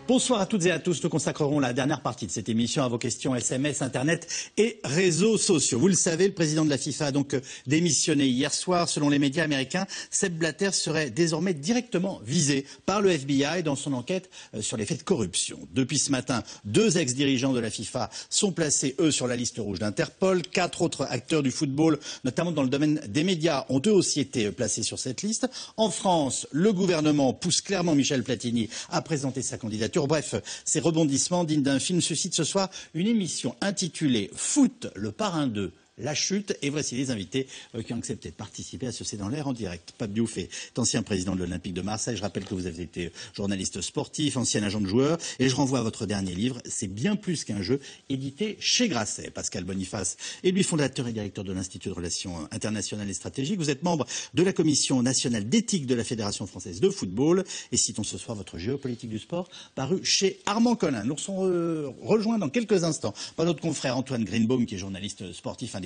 Bonsoir à toutes et à tous. Nous consacrerons la dernière partie de cette émission à vos questions SMS, Internet et réseaux sociaux. Vous le savez, le président de la FIFA a donc démissionné hier soir. Selon les médias américains, Sepp Blatter serait désormais directement visé par le FBI dans son enquête sur les faits de corruption. Depuis ce matin, 2 ex-dirigeants de la FIFA sont placés, eux, sur la liste rouge d'Interpol. 4 autres acteurs du football, notamment dans le domaine des médias, ont eux aussi été placés sur cette liste. En France, le gouvernement pousse clairement Michel Platini à présenter sa candidature. Bref, ces rebondissements dignes d'un film suscitent ce soir une émission intitulée Foot, le parrain 2. La chute, et voici les invités qui ont accepté de participer à ce C'est dans l'air en direct. Pape Diouf est ancien président de l'Olympique de Marseille. Je rappelle que vous avez été journaliste sportif, ancien agent de joueur. Et je renvoie à votre dernier livre, C'est bien plus qu'un jeu, édité chez Grasset. Pascal Boniface est lui fondateur et directeur de l'Institut de Relations internationales et stratégiques. Vous êtes membre de la Commission nationale d'éthique de la Fédération française de football. Et citons ce soir votre géopolitique du sport, paru chez Armand Collin. Nous serons rejoints dans quelques instants par notre confrère Antoine Greenbaum, qui est journaliste sportif indépendant.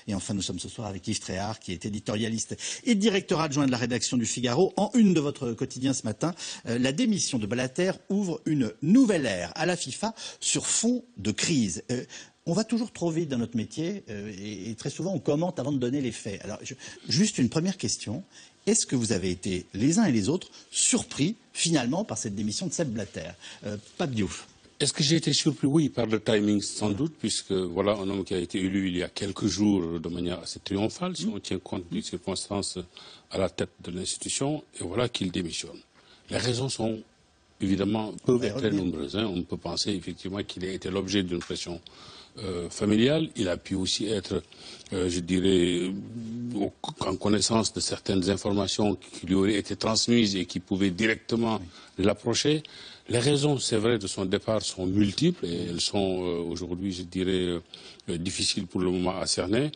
Et enfin, nous sommes ce soir avec Yves Tréhard, qui est éditorialiste et directeur adjoint de la rédaction du Figaro. En une de votre quotidien ce matin, la démission de Blatter ouvre une nouvelle ère à la FIFA sur fond de crise. On va toujours trop vite dans notre métier et très souvent on commente avant de donner les faits. Alors, juste une première question. Est-ce que vous avez été, les uns et les autres, surpris finalement par cette démission de Sepp Blatter? Pape Diouf. Est-ce que j'ai été surpris? Oui, par le timing sans doute, puisque voilà un homme qui a été élu il y a quelques jours de manière assez triomphale, si on tient compte des circonstances à la tête de l'institution, et voilà qu'il démissionne. Les raisons sont évidemment peuvent être très nombreuses. On peut penser effectivement qu'il a été l'objet d'une pression familiale. Il a pu aussi être, je dirais, en connaissance de certaines informations qui lui auraient été transmises et qui pouvaient directement l'approcher. Les raisons, c'est vrai, de son départ sont multiples et elles sont aujourd'hui, je dirais, difficiles pour le moment à cerner.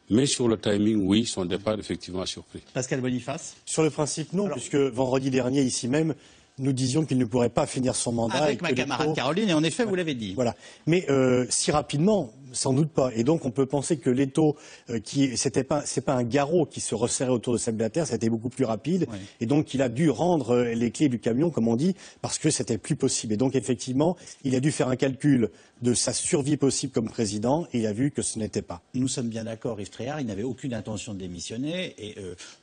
Mais sur le timing, oui, son départ effectivement a surpris. Pascal Boniface. Sur le principe, non, puisque vendredi dernier, ici même, nous disions qu'il ne pourrait pas finir son mandat. Avec ma camarade Caroline, et en effet, vous l'avez dit. Voilà. Mais si rapidement, sans doute pas. Et donc, on peut penser que l'étau, c'est pas un garrot qui se resserrait autour de Sepp Blatter, c'était beaucoup plus rapide. Oui. Et donc, il a dû rendre les clés du camion, comme on dit, parce que c'était plus possible. Et donc, effectivement, il a dû faire un calcul de sa survie possible comme président, et il a vu que ce n'était pas. Nous sommes bien d'accord, Yves Tréhard, il n'avait aucune intention de démissionner, et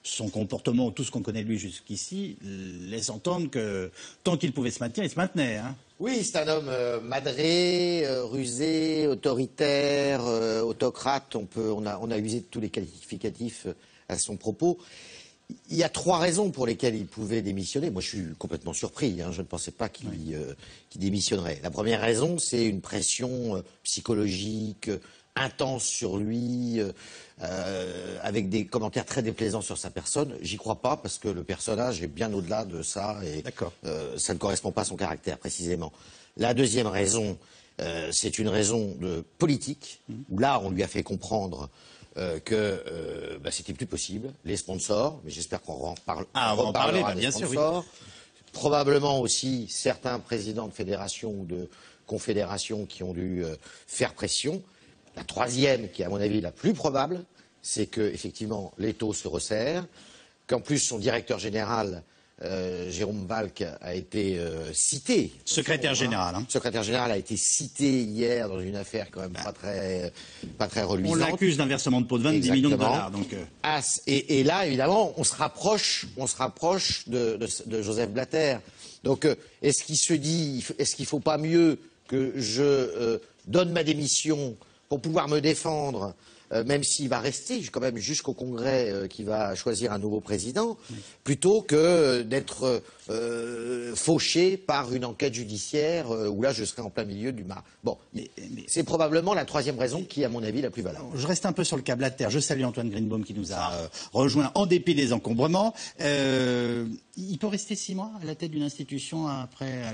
son comportement, tout ce qu'on connaît de lui jusqu'ici, laisse entendre que tant qu'il pouvait se maintenir, il se maintenait. Hein. Oui, c'est un homme madré, rusé, autoritaire, autocrate. On a usé de tous les qualificatifs à son propos. Il y a 3 raisons pour lesquelles il pouvait démissionner. Moi, je suis complètement surpris. Je ne pensais pas qu'il démissionnerait. La première raison, c'est une pression psychologique intense sur lui, avec des commentaires très déplaisants sur sa personne. J'y crois pas parce que le personnage est bien au-delà de ça et ça ne correspond pas à son caractère précisément. La deuxième raison, c'est une raison politique, où là on lui a fait comprendre que c'était plus possible. Les sponsors, mais j'espère qu'on reparlera des sponsors. Oui. Probablement aussi certains présidents de fédérations ou de confédérations qui ont dû faire pression. La troisième, qui est à mon avis la plus probable, c'est qu'effectivement l'étau se resserre, qu'en plus son directeur général, Jérôme Valk, a été cité. Secrétaire général. Secrétaire général a été cité hier dans une affaire quand même pas très reluisante. On l'accuse d'un versement de pot de vin de 10 millions de $. Donc, et là, évidemment, on se rapproche de Joseph Blatter. Donc, est-ce qu'il se dit, est-ce qu'il ne faut pas mieux que je donne ma démission pour pouvoir me défendre, même s'il va rester quand même jusqu'au Congrès qui va choisir un nouveau président, plutôt que d'être fauché par une enquête judiciaire où là je serai en plein milieu du mar. Bon, c'est probablement la troisième raison qui est à mon avis la plus valable. Je reste un peu sur le cas Blatter. Je salue Antoine Greenbaum qui nous a rejoint en dépit des encombrements. Il peut rester 6 mois à la tête d'une institution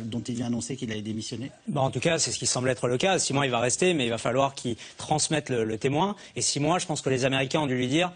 dont il vient annoncer qu'il allait démissionner? En tout cas, c'est ce qui semble être le cas. 6 mois, il va rester, mais il va falloir qu'il transmette le témoin. Et 6 mois, je pense que les Américains ont dû lui dire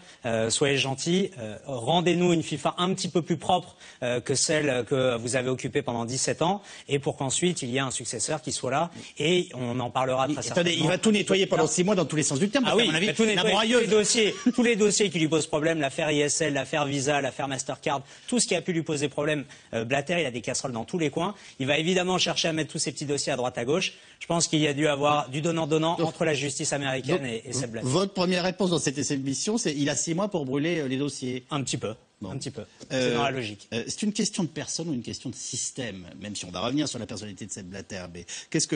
soyez gentils, rendez-nous une FIFA un petit peu plus propre que celle que vous avez occupée pendant 17 ans, et pour qu'ensuite il y ait un successeur qui soit là. Et on en parlera très Attendez, il va tout nettoyer pendant 6 mois dans tous les sens du terme. Ah oui, à mon avis, mais tout la nettoyer, broyeuse. tous les dossiers qui lui posent problème, l'affaire ISL, l'affaire Visa, l'affaire Mastercard, tout ce qui a pu lui poser problème, Blatter, il a des casseroles dans tous les coins. Il va évidemment chercher à mettre tous ces petits dossiers à droite à gauche. Je pense qu'il y a dû avoir du donnant-donnant entre la justice américaine et Sepp Blatter. Votre première réponse dans cette émission, c'est il a 6 mois pour brûler les dossiers. Un petit peu. Bon. Un petit peu. C'est dans la logique. C'est une question de personne ou une question de système, même si on va revenir sur la personnalité de Sepp Blatter. Mais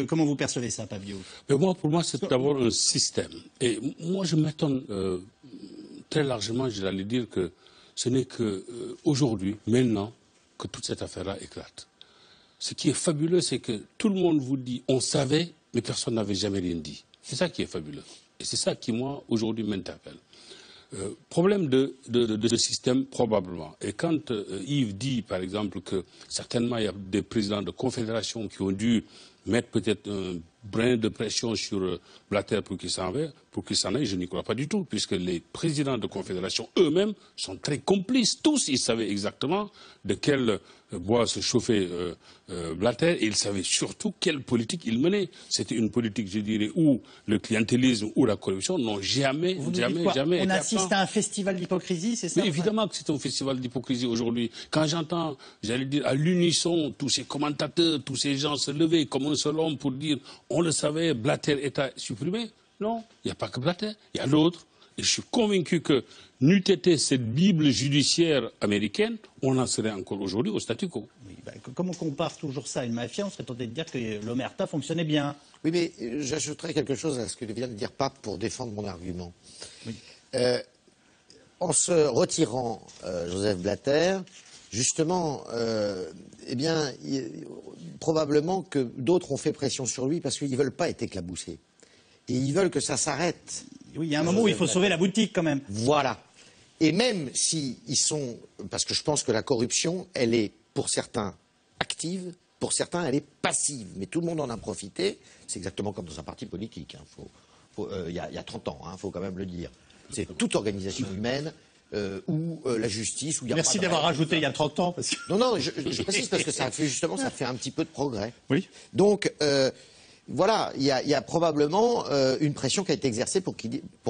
comment vous percevez ça, Pavio? Mais pour moi, c'est d'abord un système. Et moi, je m'étonne très largement, j'allais dire que ce n'est qu'aujourd'hui, maintenant, que toute cette affaire-là éclate. Ce qui est fabuleux, c'est que tout le monde vous dit on savait, mais personne n'avait jamais rien dit. C'est ça qui est fabuleux. Et c'est ça qui, moi, aujourd'hui, m'interpelle. Problème de système, probablement. Et quand Yves dit, par exemple, que certainement il y a des présidents de confédération qui ont dû mettre peut-être un brin de pression sur Blatter pour qu'il s'en aille, je n'y crois pas du tout, puisque les présidents de confédération eux-mêmes sont très complices. Tous, ils savaient exactement de quel bois se chauffait Blatter, et ils savaient surtout quelle politique il menait. C'était une politique, je dirais, où le clientélisme ou la corruption n'ont jamais été On assiste à un festival d'hypocrisie, c'est ça? Mais évidemment que c'est un festival d'hypocrisie aujourd'hui. Quand j'entends, j'allais dire, à l'unisson, tous ces commentateurs, tous ces gens se lever comme un seul homme pour dire on le savait, Blatter est à supprimer. Non, il n'y a pas que Blatter, il y a d'autres. Et je suis convaincu que n'eût été cette Bible judiciaire américaine, on en serait encore aujourd'hui au statu quo. Oui, comme on compare toujours ça à une mafia, on serait tenté de dire que l'Omerta fonctionnait bien. Oui, mais j'ajouterais quelque chose à ce que vient de dire Pape pour défendre mon argument. Oui. En se retirant Joseph Blatter, justement, probablement que d'autres ont fait pression sur lui parce qu'ils ne veulent pas être éclaboussés. Et ils veulent que ça s'arrête. Oui, il y a un moment où il faut sauver la boutique quand même. Voilà. Et même si ils sont... Parce que je pense que la corruption, elle est pour certains active, pour certains elle est passive. Mais tout le monde en a profité. C'est exactement comme dans un parti politique. Il y a 30 ans, il faut quand même le dire. C'est toute organisation humaine ou la justice. Merci d'avoir rajouté il y a 30 ans. Parce que... Non, je précise parce que ça fait un petit peu de progrès. Oui. Donc... voilà, il y a probablement une pression qui a été exercée pour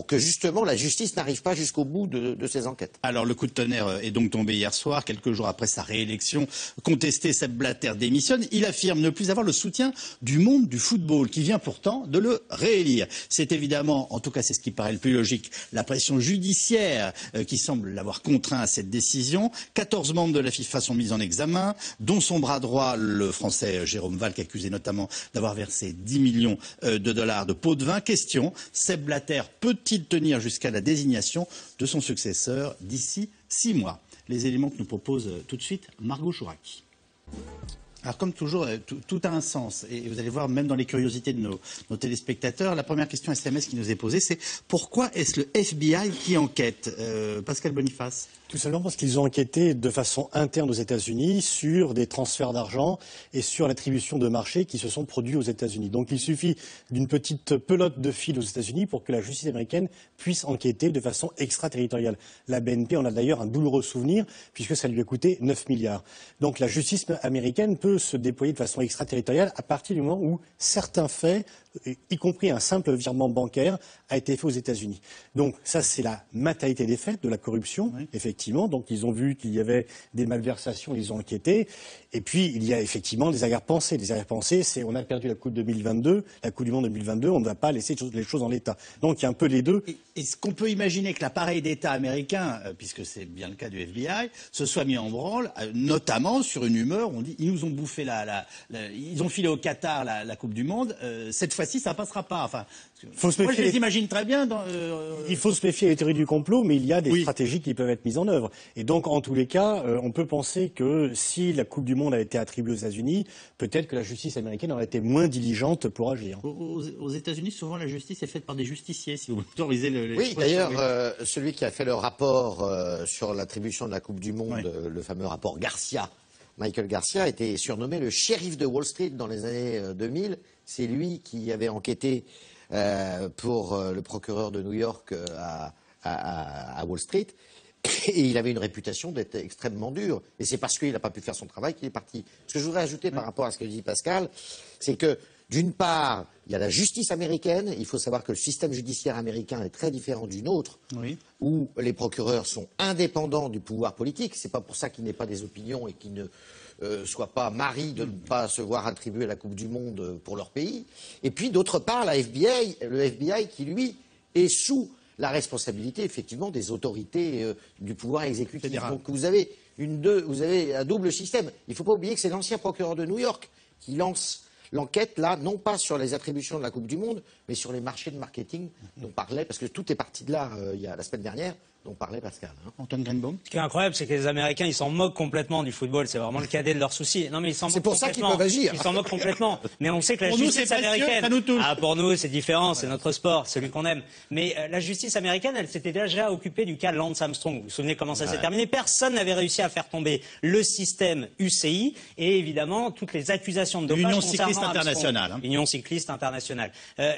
que justement la justice n'arrive pas jusqu'au bout de ces enquêtes. Alors le coup de tonnerre est donc tombé hier soir, quelques jours après sa réélection. Contesté, Sepp Blatter démissionne. Il affirme ne plus avoir le soutien du monde du football, qui vient pourtant de le réélire. C'est évidemment, en tout cas c'est ce qui paraît le plus logique, la pression judiciaire qui semble l'avoir contraint à cette décision. 14 membres de la FIFA sont mis en examen, dont son bras droit, le Français Jérôme Valk, accusé notamment d'avoir versé 10 millions de dollars de pots de vin. Question, Sepp Blatter peut-il tenir jusqu'à la désignation de son successeur d'ici 6 mois? Les éléments que nous propose tout de suite Margot Chouraki. Alors comme toujours, tout a un sens. Et vous allez voir, même dans les curiosités de nos téléspectateurs, la première question SMS qui nous est posée, c'est pourquoi est-ce le FBI qui enquête? Pascal Boniface. Tout simplement parce qu'ils ont enquêté de façon interne aux États-Unis sur des transferts d'argent et sur l'attribution de marchés qui se sont produits aux États-Unis. Donc il suffit d'une petite pelote de fil aux États-Unis pour que la justice américaine puisse enquêter de façon extraterritoriale. La BNP en a d'ailleurs un douloureux souvenir puisque ça lui a coûté 9 milliards. Donc la justice américaine peut se déployer de façon extraterritoriale à partir du moment où certains faits, y compris un simple virement bancaire, a été fait aux États-Unis. Donc ça, c'est la matérialité des faits de la corruption, oui. Effectivement. Donc ils ont vu qu'il y avait des malversations, ils ont enquêté. Et puis il y a effectivement des arrière-pensées. Les arrière-pensées, c'est on a perdu la Coupe 2022, la Coupe du Monde 2022, on ne va pas laisser les choses en l'état. Donc il y a un peu les deux. Est-ce qu'on peut imaginer que l'appareil d'État américain, puisque c'est bien le cas du FBI, se soit mis en branle, notamment sur une humeur, on dit ils nous ont bouffé ils ont filé au Qatar la Coupe du Monde, cette fois-ci ça passera pas. Enfin, moi je les imagine très bien. Il faut se méfier des théories du complot, mais il y a des stratégies qui peuvent être mises en œuvre. Et donc en tous les cas, on peut penser que si la Coupe du Monde a été attribuée aux États-Unis, peut-être que la justice américaine aurait été moins diligente pour agir. Aux États-Unis, souvent la justice est faite par des justiciers, si vous autorisez le. Oui, d'ailleurs, celui qui a fait le rapport sur l'attribution de la Coupe du Monde, le fameux rapport Garcia, Michael Garcia, a été surnommé le shérif de Wall Street dans les années 2000. C'est lui qui avait enquêté pour le procureur de New York à Wall Street. Et il avait une réputation d'être extrêmement dur. Et c'est parce qu'il n'a pas pu faire son travail qu'il est parti. Ce que je voudrais ajouter par rapport à ce que dit Pascal, c'est que D'une part, il y a la justice américaine. Il faut savoir que le système judiciaire américain est très différent du nôtre, où les procureurs sont indépendants du pouvoir politique. C'est pas pour ça qu'ils n'aient pas des opinions et qu'ils ne soient pas maris de ne pas se voir attribuer la Coupe du Monde pour leur pays. Et puis, d'autre part, le FBI qui, lui, est sous la responsabilité, effectivement, des autorités du pouvoir exécutif. Donc, vous avez un double système. Il ne faut pas oublier que c'est l'ancien procureur de New York qui lance l'enquête, là, non pas sur les attributions de la Coupe du Monde, mais sur les marchés de marketing dont parlait, parce que tout est parti de là, la semaine dernière, dont parlait Pascal. Antoine Greenbaum. Ce qui est incroyable, c'est que les Américains, ils s'en moquent complètement du football. C'est vraiment le cadet de leurs soucis. Non, mais ils s'en moquent. C'est pour ça qu'ils peuvent agir. Ils s'en moquent complètement. Mais on sait que la Pour nous, justice c'est précieux, américaine. ça nous touche. Ah, pour nous, c'est différent. C'est notre sport, celui qu'on aime. Mais la justice américaine, elle s'était déjà occupée du cas Lance Armstrong. Vous vous souvenez comment ça s'est terminé? Personne n'avait réussi à faire tomber le système UCI et évidemment toutes les accusations de dopage. L'Union concernant cycliste internationale. Union cycliste internationale.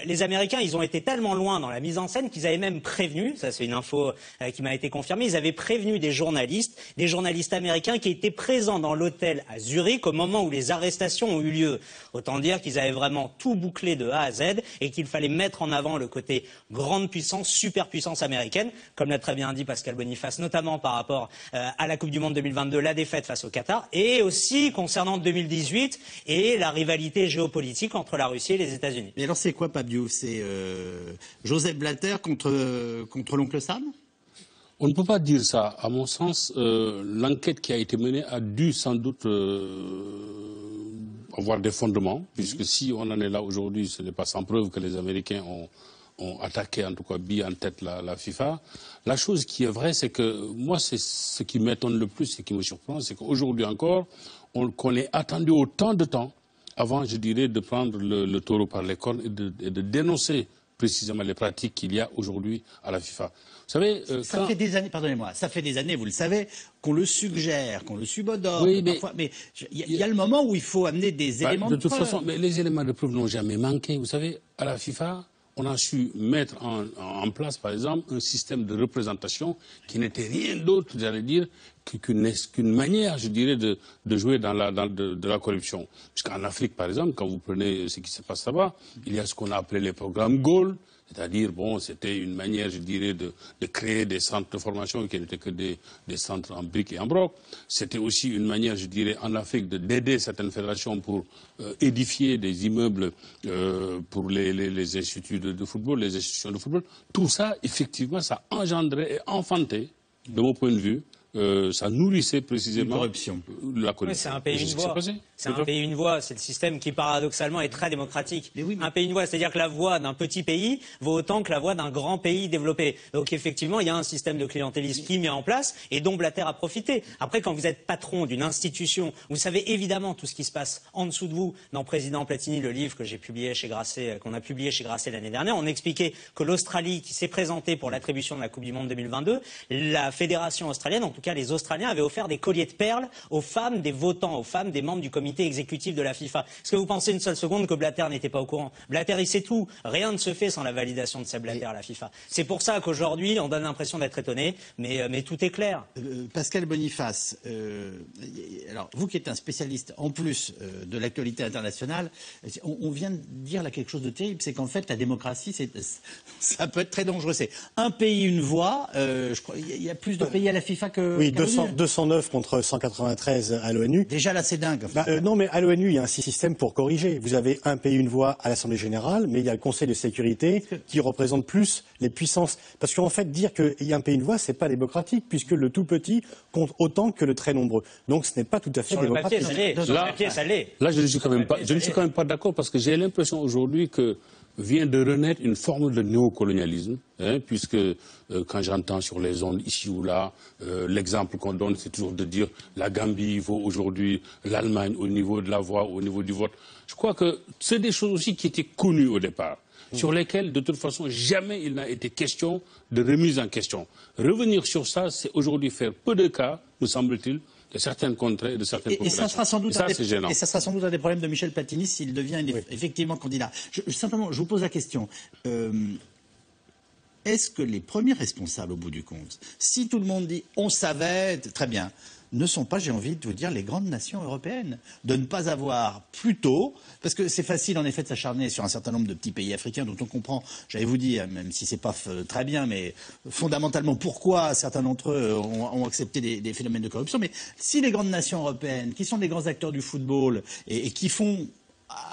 Les Américains, ils ont été tellement loin dans la mise en scène qu'ils avaient même prévenu, ça c'est une info qui m'a été confirmée, ils avaient prévenu des journalistes américains qui étaient présents dans l'hôtel à Zurich au moment où les arrestations ont eu lieu. Autant dire qu'ils avaient vraiment tout bouclé de A à Z et qu'il fallait mettre en avant le côté grande puissance, superpuissance américaine, comme l'a très bien dit Pascal Boniface, notamment par rapport à la Coupe du Monde 2022, la défaite face au Qatar, et aussi concernant 2018 et la rivalité géopolitique entre la Russie et les États-Unis. Et alors c'est quoi, Pape Diouf? C'est Joseph Blatter contre l'oncle Sam? On ne peut pas dire ça. À mon sens, l'enquête qui a été menée a dû sans doute avoir des fondements, puisque si on en est là aujourd'hui, ce n'est pas sans preuve que les Américains ont attaqué, en tout cas, bien en tête la FIFA. La chose qui est vraie, c'est que moi, c'est ce qui m'étonne le plus, ce qui me surprend, c'est qu'aujourd'hui encore, qu'on ait attendu autant de temps avant, je dirais, de prendre le taureau par les cornes et de dénoncer précisément les pratiques qu'il y a aujourd'hui à la FIFA. Vous savez, ça fait des années, pardonnez-moi, ça fait des années, vous le savez, qu'on le suggère, qu'on le subodore, oui, parfois, mais il y a le moment où il faut amener des éléments de preuve. De toute façon, mais les éléments de preuve n'ont jamais manqué. Vous savez, à la FIFA, on a su mettre en place, par exemple, un système de représentation qui n'était rien d'autre, j'allais dire, qu'une manière, je dirais, de jouer dans de la corruption. Puisqu'en Afrique, par exemple, quand vous prenez ce qui se passe là-bas, il y a ce qu'on a appelé les programmes Goal, c'est-à-dire, bon, c'était une manière, je dirais, de créer des centres de formation qui n'étaient que des centres en briques et en broc. C'était aussi une manière, je dirais, en Afrique d'aider certaines fédérations pour édifier des immeubles pour les instituts de football, les institutions de football. Tout ça, effectivement, ça engendrait et enfantait, de mon point de vue, ça nourrissait précisément la corruption. C'est un pays une voix. C'est un pays une voix. C'est le système qui paradoxalement est très démocratique. Un pays une voix, c'est-à-dire que la voix d'un petit pays vaut autant que la voix d'un grand pays développé. Donc effectivement, il y a un système de clientélisme qui est mis en place et dont Blatter a profité. Après, quand vous êtes patron d'une institution, vous savez évidemment tout ce qui se passe en dessous de vous. Dans Président Platini, le livre que j'ai publié chez Grasset, qu'on a publié chez Grasset l'année dernière, on expliquait que l'Australie, qui s'est présentée pour l'attribution de la Coupe du Monde 2022, la fédération australienne, en tout cas les Australiens, avaient offert des colliers de perles aux femmes des votants, aux femmes des membres du comité exécutif de la FIFA. Est-ce que vous pensez une seule seconde que Blatter n'était pas au courant? Blatter, il sait tout. Rien ne se fait sans la validation de Sepp Blatter à la FIFA. C'est pour ça qu'aujourd'hui, on donne l'impression d'être étonné, mais tout est clair. Pascal Boniface, alors vous qui êtes un spécialiste en plus de l'actualité internationale, on vient de dire là quelque chose de terrible, c'est qu'en fait la démocratie, ça peut être très dangereux. C'est un pays, une voix. Je crois il y a plus de pays à la FIFA que... Oui, 209 contre 193 à l'ONU. Déjà là, c'est dingue. Non, mais à l'ONU, il y a un système pour corriger. Vous avez un pays, une voix à l'Assemblée générale, mais il y a le Conseil de sécurité qui représente plus les puissances. Parce qu'en fait, dire qu'il y a un pays, une voix, c'est pas démocratique, puisque le tout petit compte autant que le très nombreux. Donc, ce n'est pas tout à fait démocratique. Sur le papier, ça l'est. Là, je ne suis quand même pas d'accord, parce que j'ai l'impression aujourd'hui que vient de renaître une forme de néocolonialisme, puisque quand j'entends sur les ondes ici ou là, l'exemple qu'on donne, c'est toujours de dire la Gambie vaut aujourd'hui l'Allemagne au niveau de la voix, au niveau du vote. Je crois que c'est des choses aussi qui étaient connues au départ, sur lesquelles, de toute façon, jamais il n'a été question de remise en question. Revenir sur ça, c'est aujourd'hui faire peu de cas, me semble-t-il, de certaines contrées, de certaines populations. Et ça sera sans doute gênant. Et ça sera sans doute un des problèmes de Michel Platini s'il devient effectivement candidat. Simplement, je vous pose la question. est-ce que les premiers responsables au bout du compte, si tout le monde dit on savait, très bien, ne sont pas, j'ai envie de vous dire, les grandes nations européennes, de ne pas avoir plus tôt, parce que c'est facile en effet de s'acharner sur un certain nombre de petits pays africains dont on comprend, j'allais vous dire, même si c'est pas très bien, mais fondamentalement pourquoi certains d'entre eux ont accepté des phénomènes de corruption. Mais si les grandes nations européennes, qui sont des grands acteurs du football et qui font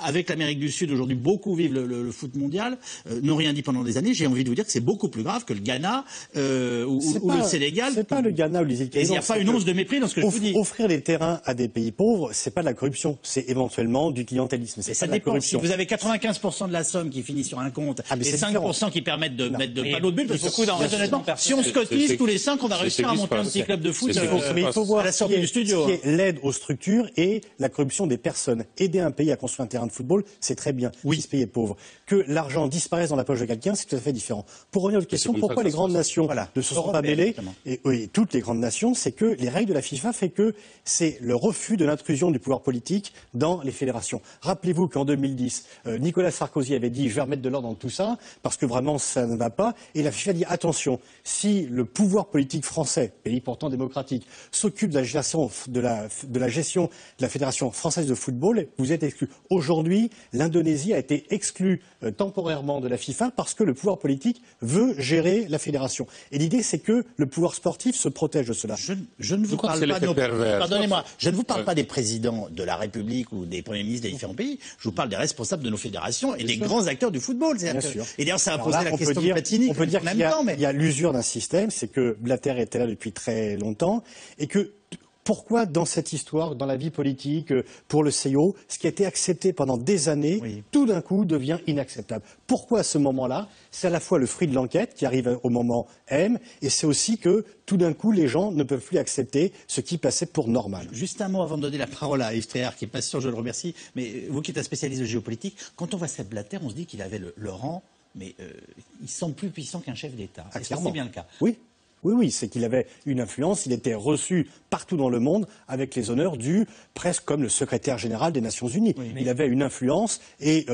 avec l'Amérique du Sud, aujourd'hui, beaucoup vivent le foot mondial, n'ont rien dit pendant des années. J'ai envie de vous dire que c'est beaucoup plus grave que le Ghana ou le Sénégal. C'est pas le Ghana ou les îles Caïmans. Il n'y a pas une once de mépris dans ce que je vous dis. Offrir des terrains à des pays pauvres, c'est pas de la corruption, c'est éventuellement du clientélisme. C'est ça pas de la dépend. corruption. Si vous avez 95% de la somme qui finit sur un compte et 5% qui permettent de mettre de panneaux de but, parce que honnêtement, si on se cotise tous les 5, on va réussir à monter un petit club de foot. Mais il faut voir à la sortie du studio. Ce qui est l'aide aux structures et la corruption des personnes. Aider un pays à construire un terrain de football, c'est très bien, si ce pays est pauvre. Que l'argent disparaisse dans la poche de quelqu'un, c'est tout à fait différent. Pour revenir à votre question, pourquoi les grandes nations ne se sont pas mêlées, et oui, toutes les grandes nations, c'est que les règles de la FIFA fait que c'est le refus de l'intrusion du pouvoir politique dans les fédérations. Rappelez-vous qu'en 2010, Nicolas Sarkozy avait dit « je vais remettre de l'ordre dans tout ça, parce que vraiment ça ne va pas », et la FIFA dit « attention, si le pouvoir politique français, pays pourtant démocratique, s'occupe de la gestion de la Fédération française de football, vous êtes exclus. » Aujourd'hui, l'Indonésie a été exclue temporairement de la FIFA parce que le pouvoir politique veut gérer la fédération. Et l'idée, c'est que le pouvoir sportif se protège de cela. Je ne vous parle pas pardonnez-moi, je ne vous parle pas des présidents de la République ou des premiers ministres des différents pays. Je vous parle des responsables de nos fédérations et des grands acteurs du football. Bien sûr. Et d'ailleurs, ça a posé la question de Platini. On peut dire qu'il y a l'usure d'un système, c'est que Blatter était là depuis très longtemps et que pourquoi dans cette histoire, dans la vie politique, pour le CIO, ce qui a été accepté pendant des années, tout d'un coup devient inacceptable? Pourquoi à ce moment-là? C'est à la fois le fruit de l'enquête qui arrive au moment M, et c'est aussi que tout d'un coup les gens ne peuvent plus accepter ce qui passait pour normal. Juste un mot avant de donner la parole à Yves Tréhard, qui est patient, je le remercie, mais vous qui êtes un spécialiste de géopolitique, quand on voit Sepp Blatter, on se dit qu'il avait le rang, mais il semble plus puissant qu'un chef d'État. Est-ce que c'est bien le cas? Oui. Oui, c'est qu'il avait une influence, il était reçu partout dans le monde avec les honneurs dus presque comme le secrétaire général des Nations Unies. Il avait une influence et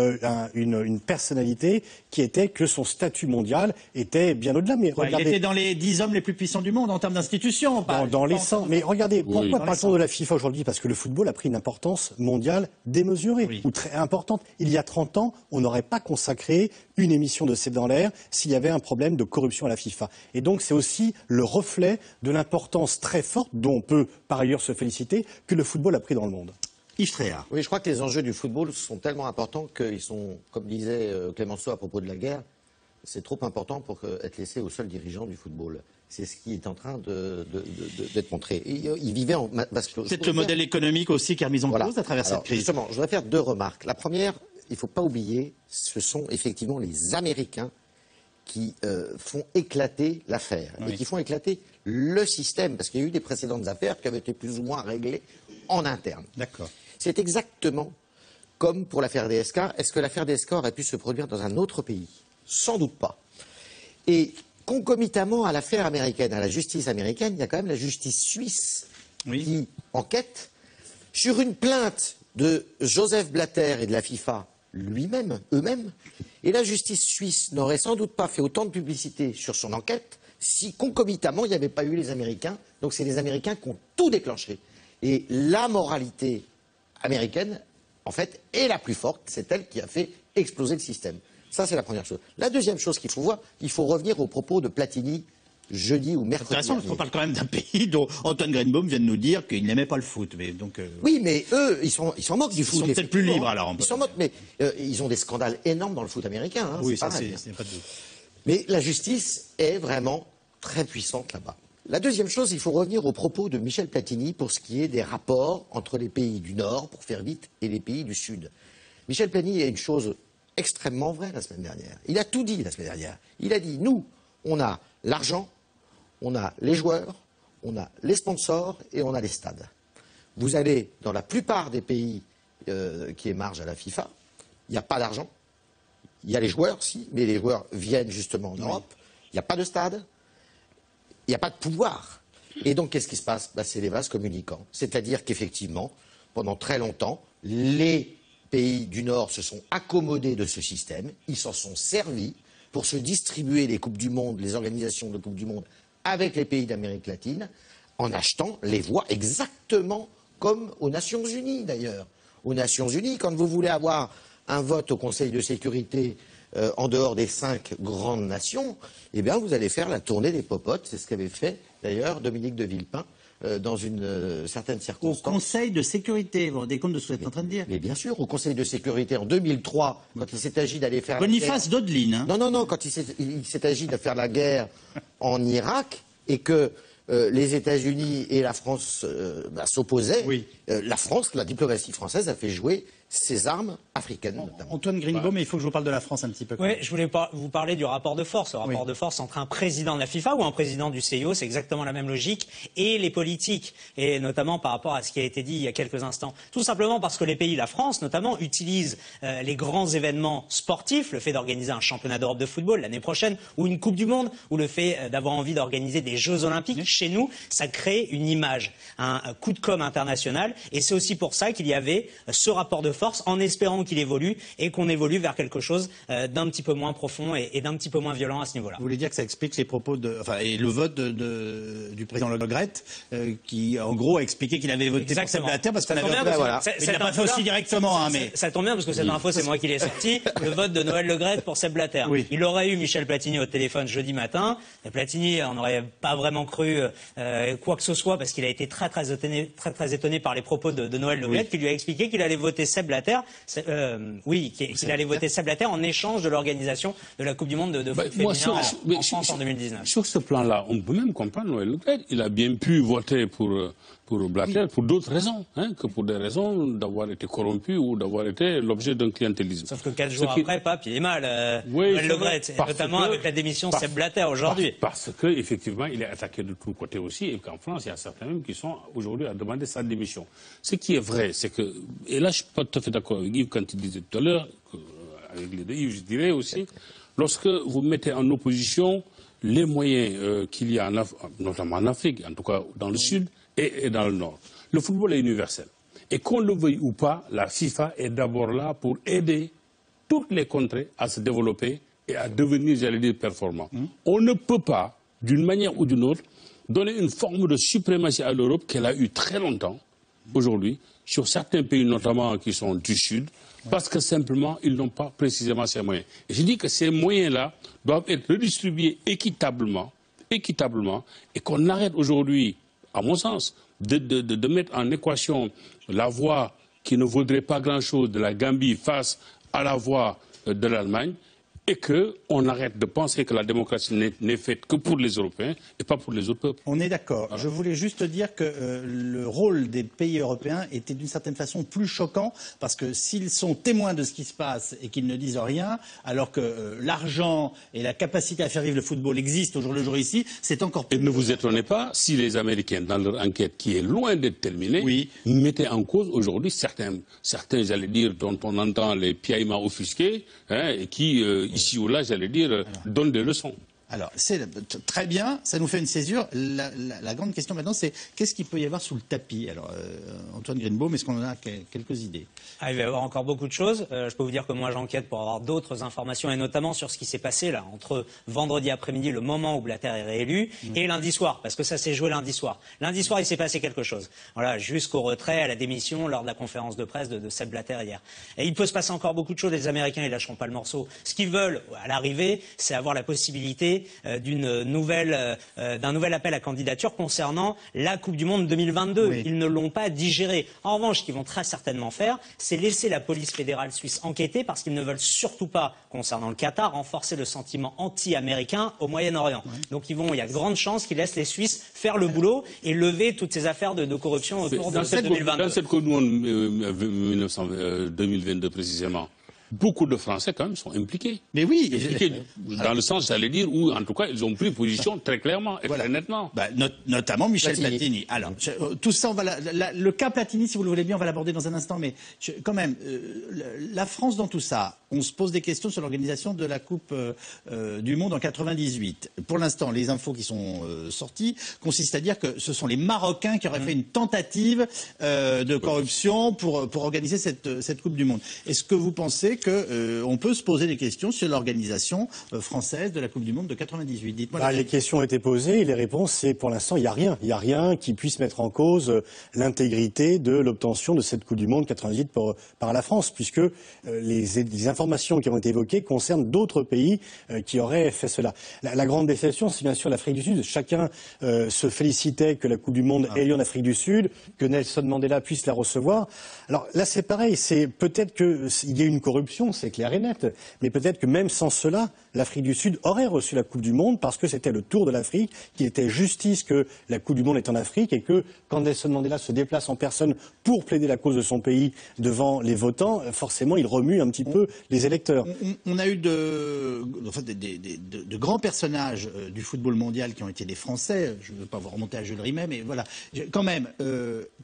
une personnalité qui était que son statut mondial était bien au-delà. Mais regardez, il était dans les 10 hommes les plus puissants du monde en termes d'institutions. Dans les 100. Mais regardez, pourquoi parle-t-on de la FIFA aujourd'hui? Parce que le football a pris une importance mondiale démesurée ou très importante. Il y a 30 ans, on n'aurait pas consacré une émission de C'est dans l'air s'il y avait un problème de corruption à la FIFA. Et donc c'est aussi le reflet de l'importance très forte, dont on peut par ailleurs se féliciter, que le football a pris dans le monde. Yves Tréhard. Oui, je crois que les enjeux du football sont tellement importants qu'ils sont, comme disait Clémenceau à propos de la guerre, c'est trop important pour être laissé au seul dirigeant du football. C'est ce qui est en train d'être montré. Il vivait en... C'est le modèle économique aussi qui a mis en cause à travers cette crise. Justement, je voudrais faire deux remarques. La première, il ne faut pas oublier, ce sont effectivement les Américains qui font éclater l'affaire et qui font éclater le système, parce qu'il y a eu des précédentes affaires qui avaient été plus ou moins réglées en interne. D'accord. C'est exactement comme pour l'affaire DSK. Est-ce que l'affaire DSK aurait pu se produire dans un autre pays? Sans doute pas. Et concomitamment à l'affaire américaine, à la justice américaine, il y a quand même la justice suisse qui enquête sur une plainte de Joseph Blatter et de la FIFA eux-mêmes, et la justice suisse n'aurait sans doute pas fait autant de publicité sur son enquête si concomitamment il n'y avait pas eu les Américains. Donc c'est les Américains qui ont tout déclenché. Et la moralité américaine, en fait, est la plus forte. C'est elle qui a fait exploser le système. Ça, c'est la première chose. La deuxième chose qu'il faut voir, il faut revenir aux propos de Platini jeudi ou mercredi. C'est intéressant parce qu'on parle quand même d'un pays dont Antoine Greenbaum vient de nous dire qu'il n'aimait pas le foot. Mais donc, oui, mais eux, ils s'en moquent du foot. Ils sont peut-être plus libres alors. Ils s'en moquent, mais ils ont des scandales énormes dans le foot américain. Hein, oui, ça, c'est pas de doute. Mais la justice est vraiment très puissante là-bas. La deuxième chose, il faut revenir aux propos de Michel Platini pour ce qui est des rapports entre les pays du Nord, pour faire vite, et les pays du Sud. Michel Platini a une chose extrêmement vraie la semaine dernière. Il a tout dit la semaine dernière. Il a dit, nous, on a l'argent, on a les joueurs, on a les sponsors et on a les stades. Vous allez dans la plupart des pays qui émargent à la FIFA, il n'y a pas d'argent. Il y a les joueurs, si, mais les joueurs viennent justement en Europe. Il n'y a pas de stade, il n'y a pas de pouvoir. Et donc, qu'est-ce qui se passe? C'est les vases communicants. C'est-à-dire qu'effectivement, pendant très longtemps, les pays du Nord se sont accommodés de ce système, ils s'en sont servis pour se distribuer les Coupes du Monde, les organisations de Coupes du Monde avec les pays d'Amérique latine, en achetant les voix exactement comme aux Nations Unies d'ailleurs. Aux Nations Unies, quand vous voulez avoir un vote au Conseil de sécurité en dehors des 5 grandes nations, eh bien vous allez faire la tournée des popotes. C'est ce qu'avait fait d'ailleurs Dominique de Villepin dans une certaine circonstance. Au Conseil de sécurité, vous vous rendez compte de ce que vous êtes en train de dire? Mais bien sûr, au Conseil de sécurité en 2003, quand il s'est agi d'aller faire Boniface Daudeline. Hein. Non, quand il s'est agi de faire la guerre en Irak et que les États-Unis et la France s'opposaient, oui. La France, la diplomatie française a fait jouer ses armes africaines notamment. Antoine Greenbaum, mais il faut que je vous parle de la France un petit peu. Oui, je voulais vous parler du rapport de force. Le rapport de force entre un président de la FIFA ou un président du CIO, c'est exactement la même logique, et les politiques, et notamment par rapport à ce qui a été dit il y a quelques instants. Tout simplement parce que les pays, la France notamment, utilisent les grands événements sportifs, le fait d'organiser un championnat d'Europe de football l'année prochaine, ou une Coupe du Monde, ou le fait d'avoir envie d'organiser des Jeux Olympiques. Chez nous, ça crée une image, un coup de com' international, et c'est aussi pour ça qu'il y avait ce rapport de force, en espérant qu'il évolue et qu'on évolue vers quelque chose d'un petit peu moins profond et d'un petit peu moins violent à ce niveau-là. Vous voulez dire que ça explique les propos et le vote du président Le Gret, qui en gros a expliqué qu'il avait voté pour Sepp Blatter parce qu'on avait voté. Voilà. Il n'a pas fait aussi directement, mais ça tombe bien parce que cette info, c'est moi qui l'ai sorti. Le vote de Noël Le Gret pour Sepp Blatter. Oui. Il aurait eu Michel Platini au téléphone jeudi matin. Et Platini, on n'aurait pas vraiment cru quoi que ce soit parce qu'il a été très étonné par les propos de Noël Le Gret, qui lui a expliqué qu'il allait voter Sepp Blatter. Qu'il allait voter Sepp Blatter en échange de l'organisation de la Coupe du Monde de foot féminin en France en 2019. Sur ce plan-là, on peut même comprendre Noël Le Gret. Il a bien pu voter pour Blatter pour d'autres raisons que pour des raisons d'avoir été corrompu ou d'avoir été l'objet d'un clientélisme. Sauf que 4 jours après, Pape, il est mal. Noël Le Gret, notamment avec la démission de Sepp Blatter aujourd'hui. Parce qu'effectivement, il est attaqué de tous côtés aussi et qu'en France, il y a certains même qui sont aujourd'hui à demander sa démission. Ce qui est vrai, c'est que, et là je ne suis pas tout à fait d'accord avec Yves quand il disait tout à l'heure, avec les deux Yves, je dirais aussi, lorsque vous mettez en opposition les moyens qu'il y a, notamment en Afrique, en tout cas dans le Sud et dans le Nord. Le football est universel. Et qu'on le veuille ou pas, la FIFA est d'abord là pour aider toutes les contrées à se développer et à devenir, j'allais dire, performants. On ne peut pas, d'une manière ou d'une autre, donner une forme de suprématie à l'Europe qu'elle a eue très longtemps, aujourd'hui, sur certains pays notamment qui sont du Sud, parce que simplement, ils n'ont pas précisément ces moyens. Et je dis que ces moyens-là doivent être redistribués équitablement, et qu'on arrête aujourd'hui, à mon sens, de mettre en équation la voix qui ne vaudrait pas grand-chose de la Gambie face à la voix de l'Allemagne, et qu'on arrête de penser que la démocratie n'est faite que pour les Européens et pas pour les autres peuples. On est d'accord. Voilà. Je voulais juste dire que le rôle des pays européens était d'une certaine façon plus choquant, parce que s'ils sont témoins de ce qui se passe et qu'ils ne disent rien, alors que l'argent et la capacité à faire vivre le football existent au jour le jour ici, c'est encore plus... Et ne vous étonnez pas si les Américains, dans leur enquête qui est loin d'être terminée, mettaient en cause aujourd'hui certains, j'allais dire, dont on entend les piaillements offusqués, et qui... ici ou là, j'allais dire, donne des leçons. Alors, c'est très bien, ça nous fait une césure. La grande question maintenant, c'est qu'est-ce qu'il peut y avoir sous le tapis? Alors, Antoine Greenbaum, est-ce qu'on en a quelques idées? Il va y avoir encore beaucoup de choses. Je peux vous dire que moi, j'enquête pour avoir d'autres informations, et notamment sur ce qui s'est passé là entre vendredi après-midi, le moment où Blatter est réélu, et lundi soir, parce que ça s'est joué lundi soir. Lundi soir, il s'est passé quelque chose. Voilà, jusqu'au retrait, à la démission lors de la conférence de presse de Sepp Blatter hier. Et il peut se passer encore beaucoup de choses. Les Américains, ils lâcheront pas le morceau. Ce qu'ils veulent, à l'arrivée, c'est avoir la possibilité d'un nouvel appel à candidature concernant la Coupe du Monde 2022. Oui. Ils ne l'ont pas digéré. En revanche, ce qu'ils vont très certainement faire, c'est laisser la police fédérale suisse enquêter, parce qu'ils ne veulent surtout pas, concernant le Qatar, renforcer le sentiment anti-américain au Moyen-Orient. Oui. Donc il y a de grandes chances qu'ils laissent les Suisses faire le boulot et lever toutes ces affaires de corruption autour de cette 2022. Dans cette Coupe du Monde 2022 précisément, beaucoup de Français, quand même, sont impliqués. Mais oui. Impliqués dans le sens, j'allais dire, où, en tout cas, ils ont pris position très clairement et très nettement. Notamment Michel Platini. Alors, tout ça, le cas Platini, si vous le voulez bien, on va l'aborder dans un instant, mais quand même, la France dans tout ça, on se pose des questions sur l'organisation de la Coupe du Monde en 98. Pour l'instant, les infos qui sont sorties consistent à dire que ce sont les Marocains qui auraient fait une tentative de corruption pour organiser cette Coupe du Monde. Est-ce que vous pensez qu'on peut se poser des questions sur l'organisation française de la Coupe du Monde de 98. Dites-moi. Les questions ont été posées et les réponses, c'est pour l'instant, il n'y a rien. Il n'y a rien qui puisse mettre en cause l'intégrité de l'obtention de cette Coupe du Monde 98 par la France, puisque les informations qui ont été évoquées concernent d'autres pays qui auraient fait cela. La grande déception, c'est bien sûr l'Afrique du Sud. Chacun se félicitait que la Coupe du Monde ait lieu en Afrique du Sud, que Nelson Mandela puisse la recevoir. Alors là, c'est pareil. C'est peut-être qu'il y a une corruption, c'est clair et net, mais peut-être que même sans cela, l'Afrique du Sud aurait reçu la Coupe du Monde parce que c'était le tour de l'Afrique, qu'il était justice que la Coupe du Monde est en Afrique et que quand Nelson Mandela se déplace en personne pour plaider la cause de son pays devant les votants, forcément, il remue un petit peu les électeurs. On a eu de grands personnages du football mondial qui ont été des Français. Je ne veux pas vous remonter à Jules Rimet, mais voilà. Quand même,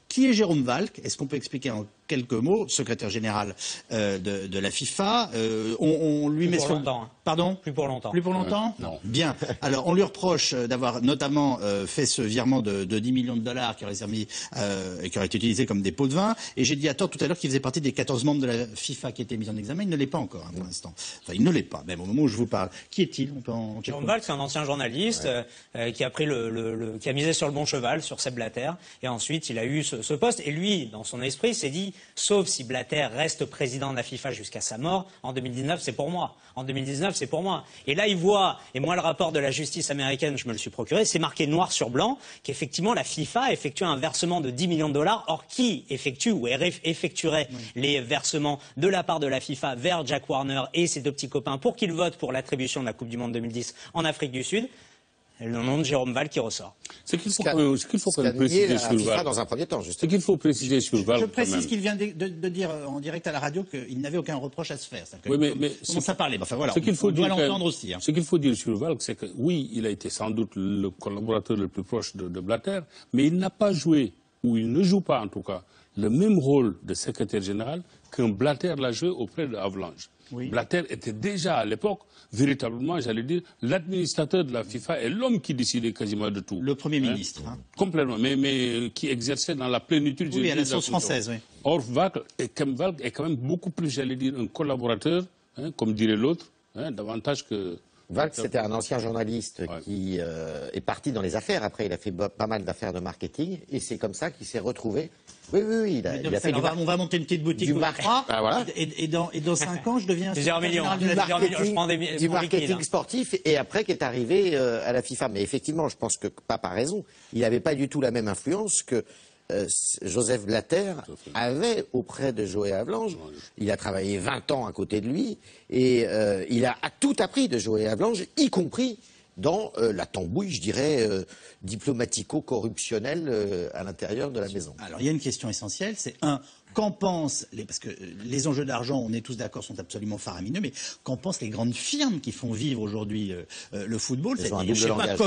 qui est Jérôme Valcke? Est-ce qu'on peut expliquer en quelques mots, secrétaire général de la FIFA, on lui met sur longtemps. Hein. Pardon? Plus pour longtemps. Plus pour longtemps? Non. Bien. Alors, on lui reproche d'avoir notamment fait ce virement de 10 millions de dollars qui aurait servi et qui aurait été utilisé comme des pots de vin. Et j'ai dit à tort tout à l'heure qu'il faisait partie des 14 membres de la FIFA qui étaient mis en examen. Il ne l'est pas encore pour l'instant. Enfin, il ne l'est pas, même au moment où je vous parle. Qui est-il? Jérôme Valcke, c'est un ancien journaliste qui a pris qui a misé sur le bon cheval, sur Sepp Blatter. Et ensuite, il a eu ce poste. Et lui, dans son esprit, s'est dit, sauf si Blatter reste président de la FIFA jusqu'à sa mort, en 2019, c'est pour moi. En 2019, c'est pour moi. Et là, il voit, et moi, le rapport de la justice américaine, je me le suis procuré, c'est marqué noir sur blanc qu'effectivement, la FIFA a effectué un versement de 10 millions de dollars. Or, qui effectue ou effectuerait les versements de la part de la FIFA vers Jack Warner et ses deux petits copains pour qu'ils votent pour l'attribution de la Coupe du Monde 2010 en Afrique du Sud? Le nom de Jérôme Valcke qui ressort. Ce qu'il faut quand même préciser sur Valcke. Dans un premier temps, Ce qu'il faut préciser sur Valcke. Je précise qu'il vient de dire en direct à la radio qu'il n'avait aucun reproche à se faire. Oui, mais ça parlait. Enfin voilà. Ce qu'il faut doit dire, l'entendre aussi. Hein. Ce qu'il faut dire sur Valcke, c'est que oui, il a été sans doute le collaborateur le plus proche de Blatter, mais il n'a pas joué, ou il ne joue pas en tout cas, le même rôle de secrétaire général qu'un Blatter l'a joué auprès de Avalanche. Oui. Blatter était déjà à l'époque, véritablement, j'allais dire, l'administrateur de la FIFA et l'homme qui décidait quasiment de tout. Le Premier ministre. Hein. Complètement, mais qui exerçait dans la plénitude. Oui, à la sauce française, oui. Or, Valcke est quand même beaucoup plus, j'allais dire, un collaborateur, comme dirait l'autre, davantage que... Valcke, c'était un ancien journaliste qui est parti dans les affaires. Après, il a fait pas mal d'affaires de marketing. Et c'est comme ça qu'il s'est retrouvé. Oui, il a fait on va monter une petite boutique au 3. Voilà. Et dans 5 ans, je deviens... Plusieurs millions. Du marketing sportif. Et après, qui est arrivé à la FIFA. Mais effectivement, je pense que Pape a raison. Il n'avait pas du tout la même influence que... Joseph Blatter avait auprès de Joey Havelange. Il a travaillé 20 ans à côté de lui et il a tout appris de Joey Havelange, y compris dans la tambouille, je dirais, diplomatico-corruptionnelle à l'intérieur de la maison. Alors, il y a une question essentielle, c'est qu'en pensent parce que les enjeux d'argent, on est tous d'accord, sont absolument faramineux, mais qu'en pensent les grandes firmes qui font vivre aujourd'hui le football? Elles ont un double langage.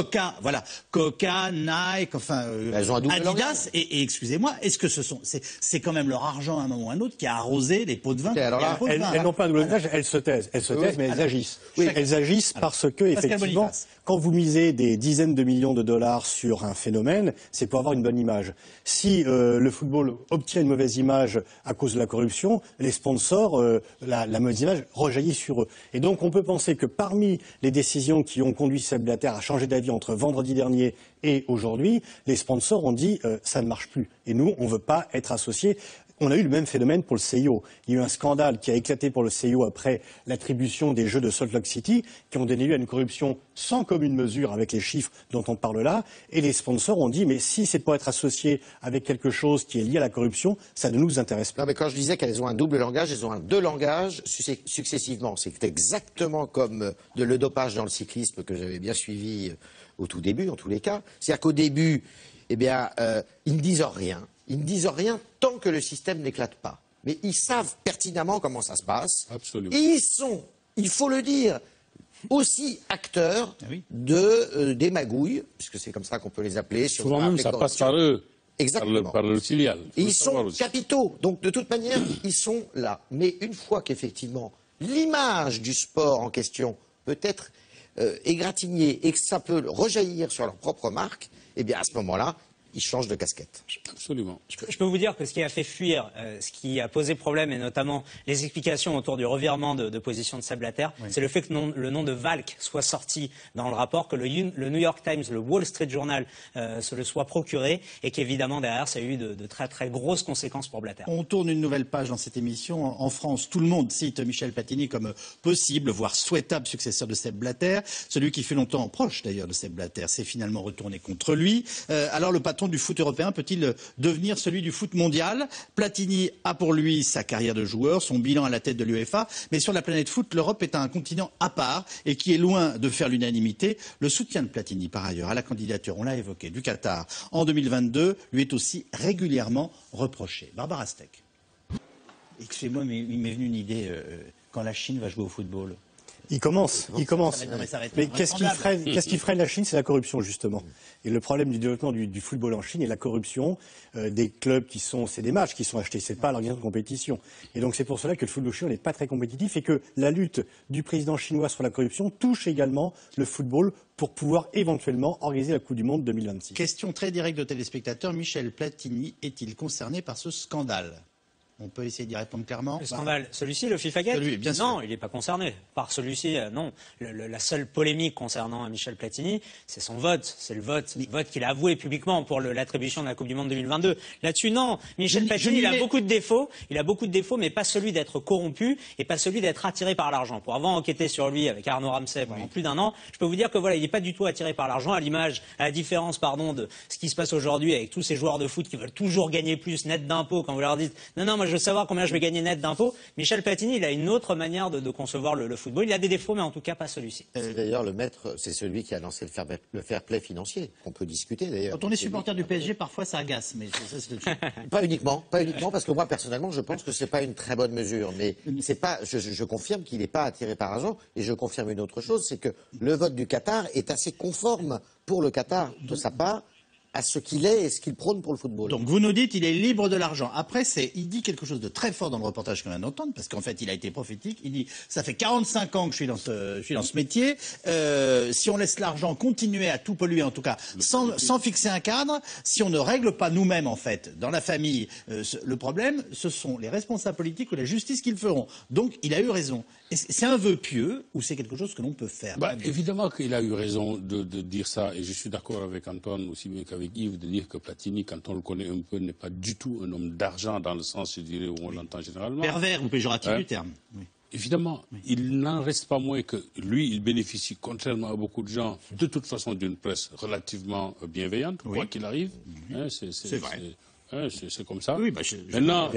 Coca, Nike, enfin Adidas, langage. et excusez-moi, est-ce que c'est quand même leur argent à un moment ou à un autre qui a arrosé les pots de vin? Elles n'ont pas un double langage, elles se taisent, mais elles agissent. Oui, elles agissent parce que, effectivement, quand vous misez des dizaines de millions de dollars sur un phénomène, c'est pour avoir une bonne image. Si le football obtient une mauvaise image à cause de la corruption, les sponsors, la mauvaise image rejaillit sur eux. Et donc on peut penser que parmi les décisions qui ont conduit Sepp Blatter à changer d'avis entre vendredi dernier et aujourd'hui, les sponsors ont dit ça ne marche plus. Et nous, on ne veut pas être associés. On a eu le même phénomène pour le CIO. Il y a eu un scandale qui a éclaté pour le CIO après l'attribution des Jeux de Salt Lake City, qui ont donné lieu à une corruption sans commune mesure avec les chiffres dont on parle là. Et les sponsors ont dit, mais si c'est pour être associé avec quelque chose qui est lié à la corruption, ça ne nous intéresse pas. Non, mais quand je disais qu'elles ont un double langage, elles ont deux langages successivement. C'est exactement comme le dopage dans le cyclisme que j'avais bien suivi au tout début, en tous les cas. C'est-à-dire qu'au début, ils ne disent rien. Ils ne disent rien tant que le système n'éclate pas. Mais ils savent pertinemment comment ça se passe. Absolument. Et ils sont, il faut le dire, aussi acteurs des magouilles, puisque c'est comme ça qu'on peut les appeler. Souvent même, ça passe par eux. Exactement. Par le filial. Et ils sont capitaux. Donc, de toute manière, ils sont là. Mais une fois qu'effectivement, l'image du sport en question peut être égratignée et que ça peut rejaillir sur leur propre marque, eh bien, à ce moment-là, il change de casquette. Absolument. Je peux vous dire que ce qui a fait fuir, ce qui a posé problème, et notamment les explications autour du revirement de position de Sepp Blatter, c'est le fait que le nom de Valk soit sorti dans le rapport, que le New York Times, le Wall Street Journal se le soit procuré, et qu'évidemment derrière ça a eu de très très grosses conséquences pour Blatter. On tourne une nouvelle page dans cette émission. En France, tout le monde cite Michel Platini comme possible, voire souhaitable successeur de Sepp Blatter. Celui qui fut longtemps proche d'ailleurs de Sepp Blatter s'est finalement retourné contre lui. Alors le patron du foot européen peut-il devenir celui du foot mondial? Platini a pour lui sa carrière de joueur, son bilan à la tête de l'UEFA, mais sur la planète foot, l'Europe est un continent à part et qui est loin de faire l'unanimité. Le soutien de Platini, par ailleurs, à la candidature, on l'a évoqué, du Qatar en 2022, lui est aussi régulièrement reproché. Barbara Steck. Excusez-moi, mais il m'est venu une idée. Quand la Chine va jouer au football, Il commence. Mais qu'est-ce qui freine la Chine? C'est la corruption, justement. Et le problème du développement du football en Chine est la corruption des clubs c'est des matchs qui sont achetés, c'est pas l'organisation de compétition. Et donc c'est pour cela que le football chinois n'est pas très compétitif et que la lutte du président chinois sur la corruption touche également le football pour pouvoir éventuellement organiser la Coupe du Monde 2026. Question très directe de téléspectateurs. Michel Platini est-il concerné par ce scandale? On peut essayer d'y répondre clairement. Le scandale, celui-ci, le FIFA Gate? Celui, bien sûr. Non, il n'est pas concerné. Par celui-ci, non. La seule polémique concernant Michel Platini, c'est son vote. C'est le vote qu'il a avoué publiquement pour l'attribution de la Coupe du Monde 2022. Là-dessus, non. Michel Platini, il a beaucoup de défauts. Il a beaucoup de défauts, mais pas celui d'être corrompu et pas celui d'être attiré par l'argent. Pour avoir enquêté sur lui avec Arnaud Ramsey pendant plus d'un an, je peux vous dire que voilà, il n'est pas du tout attiré par l'argent, à la différence, de ce qui se passe aujourd'hui avec tous ces joueurs de foot qui veulent toujours gagner plus net d'impôts quand vous leur dites non, moi je veux savoir combien je vais gagner net d'impôts. Michel Platini, il a une autre manière de concevoir le football. Il a des défauts, mais en tout cas pas celui-ci. D'ailleurs, le maître, c'est celui qui a lancé le fair play financier. On peut discuter d'ailleurs. Quand on est supporter du PSG, parfois ça agace, mais ça, pas uniquement, parce que moi personnellement, je pense que c'est pas une très bonne mesure. Mais c'est pas, je confirme qu'il n'est pas attiré par l'argent, et je confirme une autre chose, c'est que le vote du Qatar est assez conforme pour le Qatar de sa part à ce qu'il est et ce qu'il prône pour le football. Donc vous nous dites il est libre de l'argent. Après, il dit quelque chose de très fort dans le reportage qu'on vient d'entendre, parce qu'en fait il a été prophétique. Il dit ça fait 45 ans que je suis dans ce métier. Si on laisse l'argent continuer à tout polluer, en tout cas sans fixer un cadre, si on ne règle pas nous-mêmes en fait dans la famille le problème, ce sont les responsables politiques ou la justice qui le feront. Donc il a eu raison. C'est un vœu pieux ou c'est quelque chose que l'on peut faire? Évidemment qu'il a eu raison de dire ça, et je suis d'accord avec Antoine aussi bien qu'avec Yves de dire que Platini, quand on le connaît un peu, n'est pas du tout un homme d'argent dans le sens, je dirais, où on l'entend généralement. Pervers ou péjoratif du terme. Oui. Évidemment, il n'en reste pas moins que lui, il bénéficie, contrairement à beaucoup de gens, de toute façon d'une presse relativement bienveillante, quoi qu'il arrive. C'est vrai. C'est comme ça. Oui, maintenant,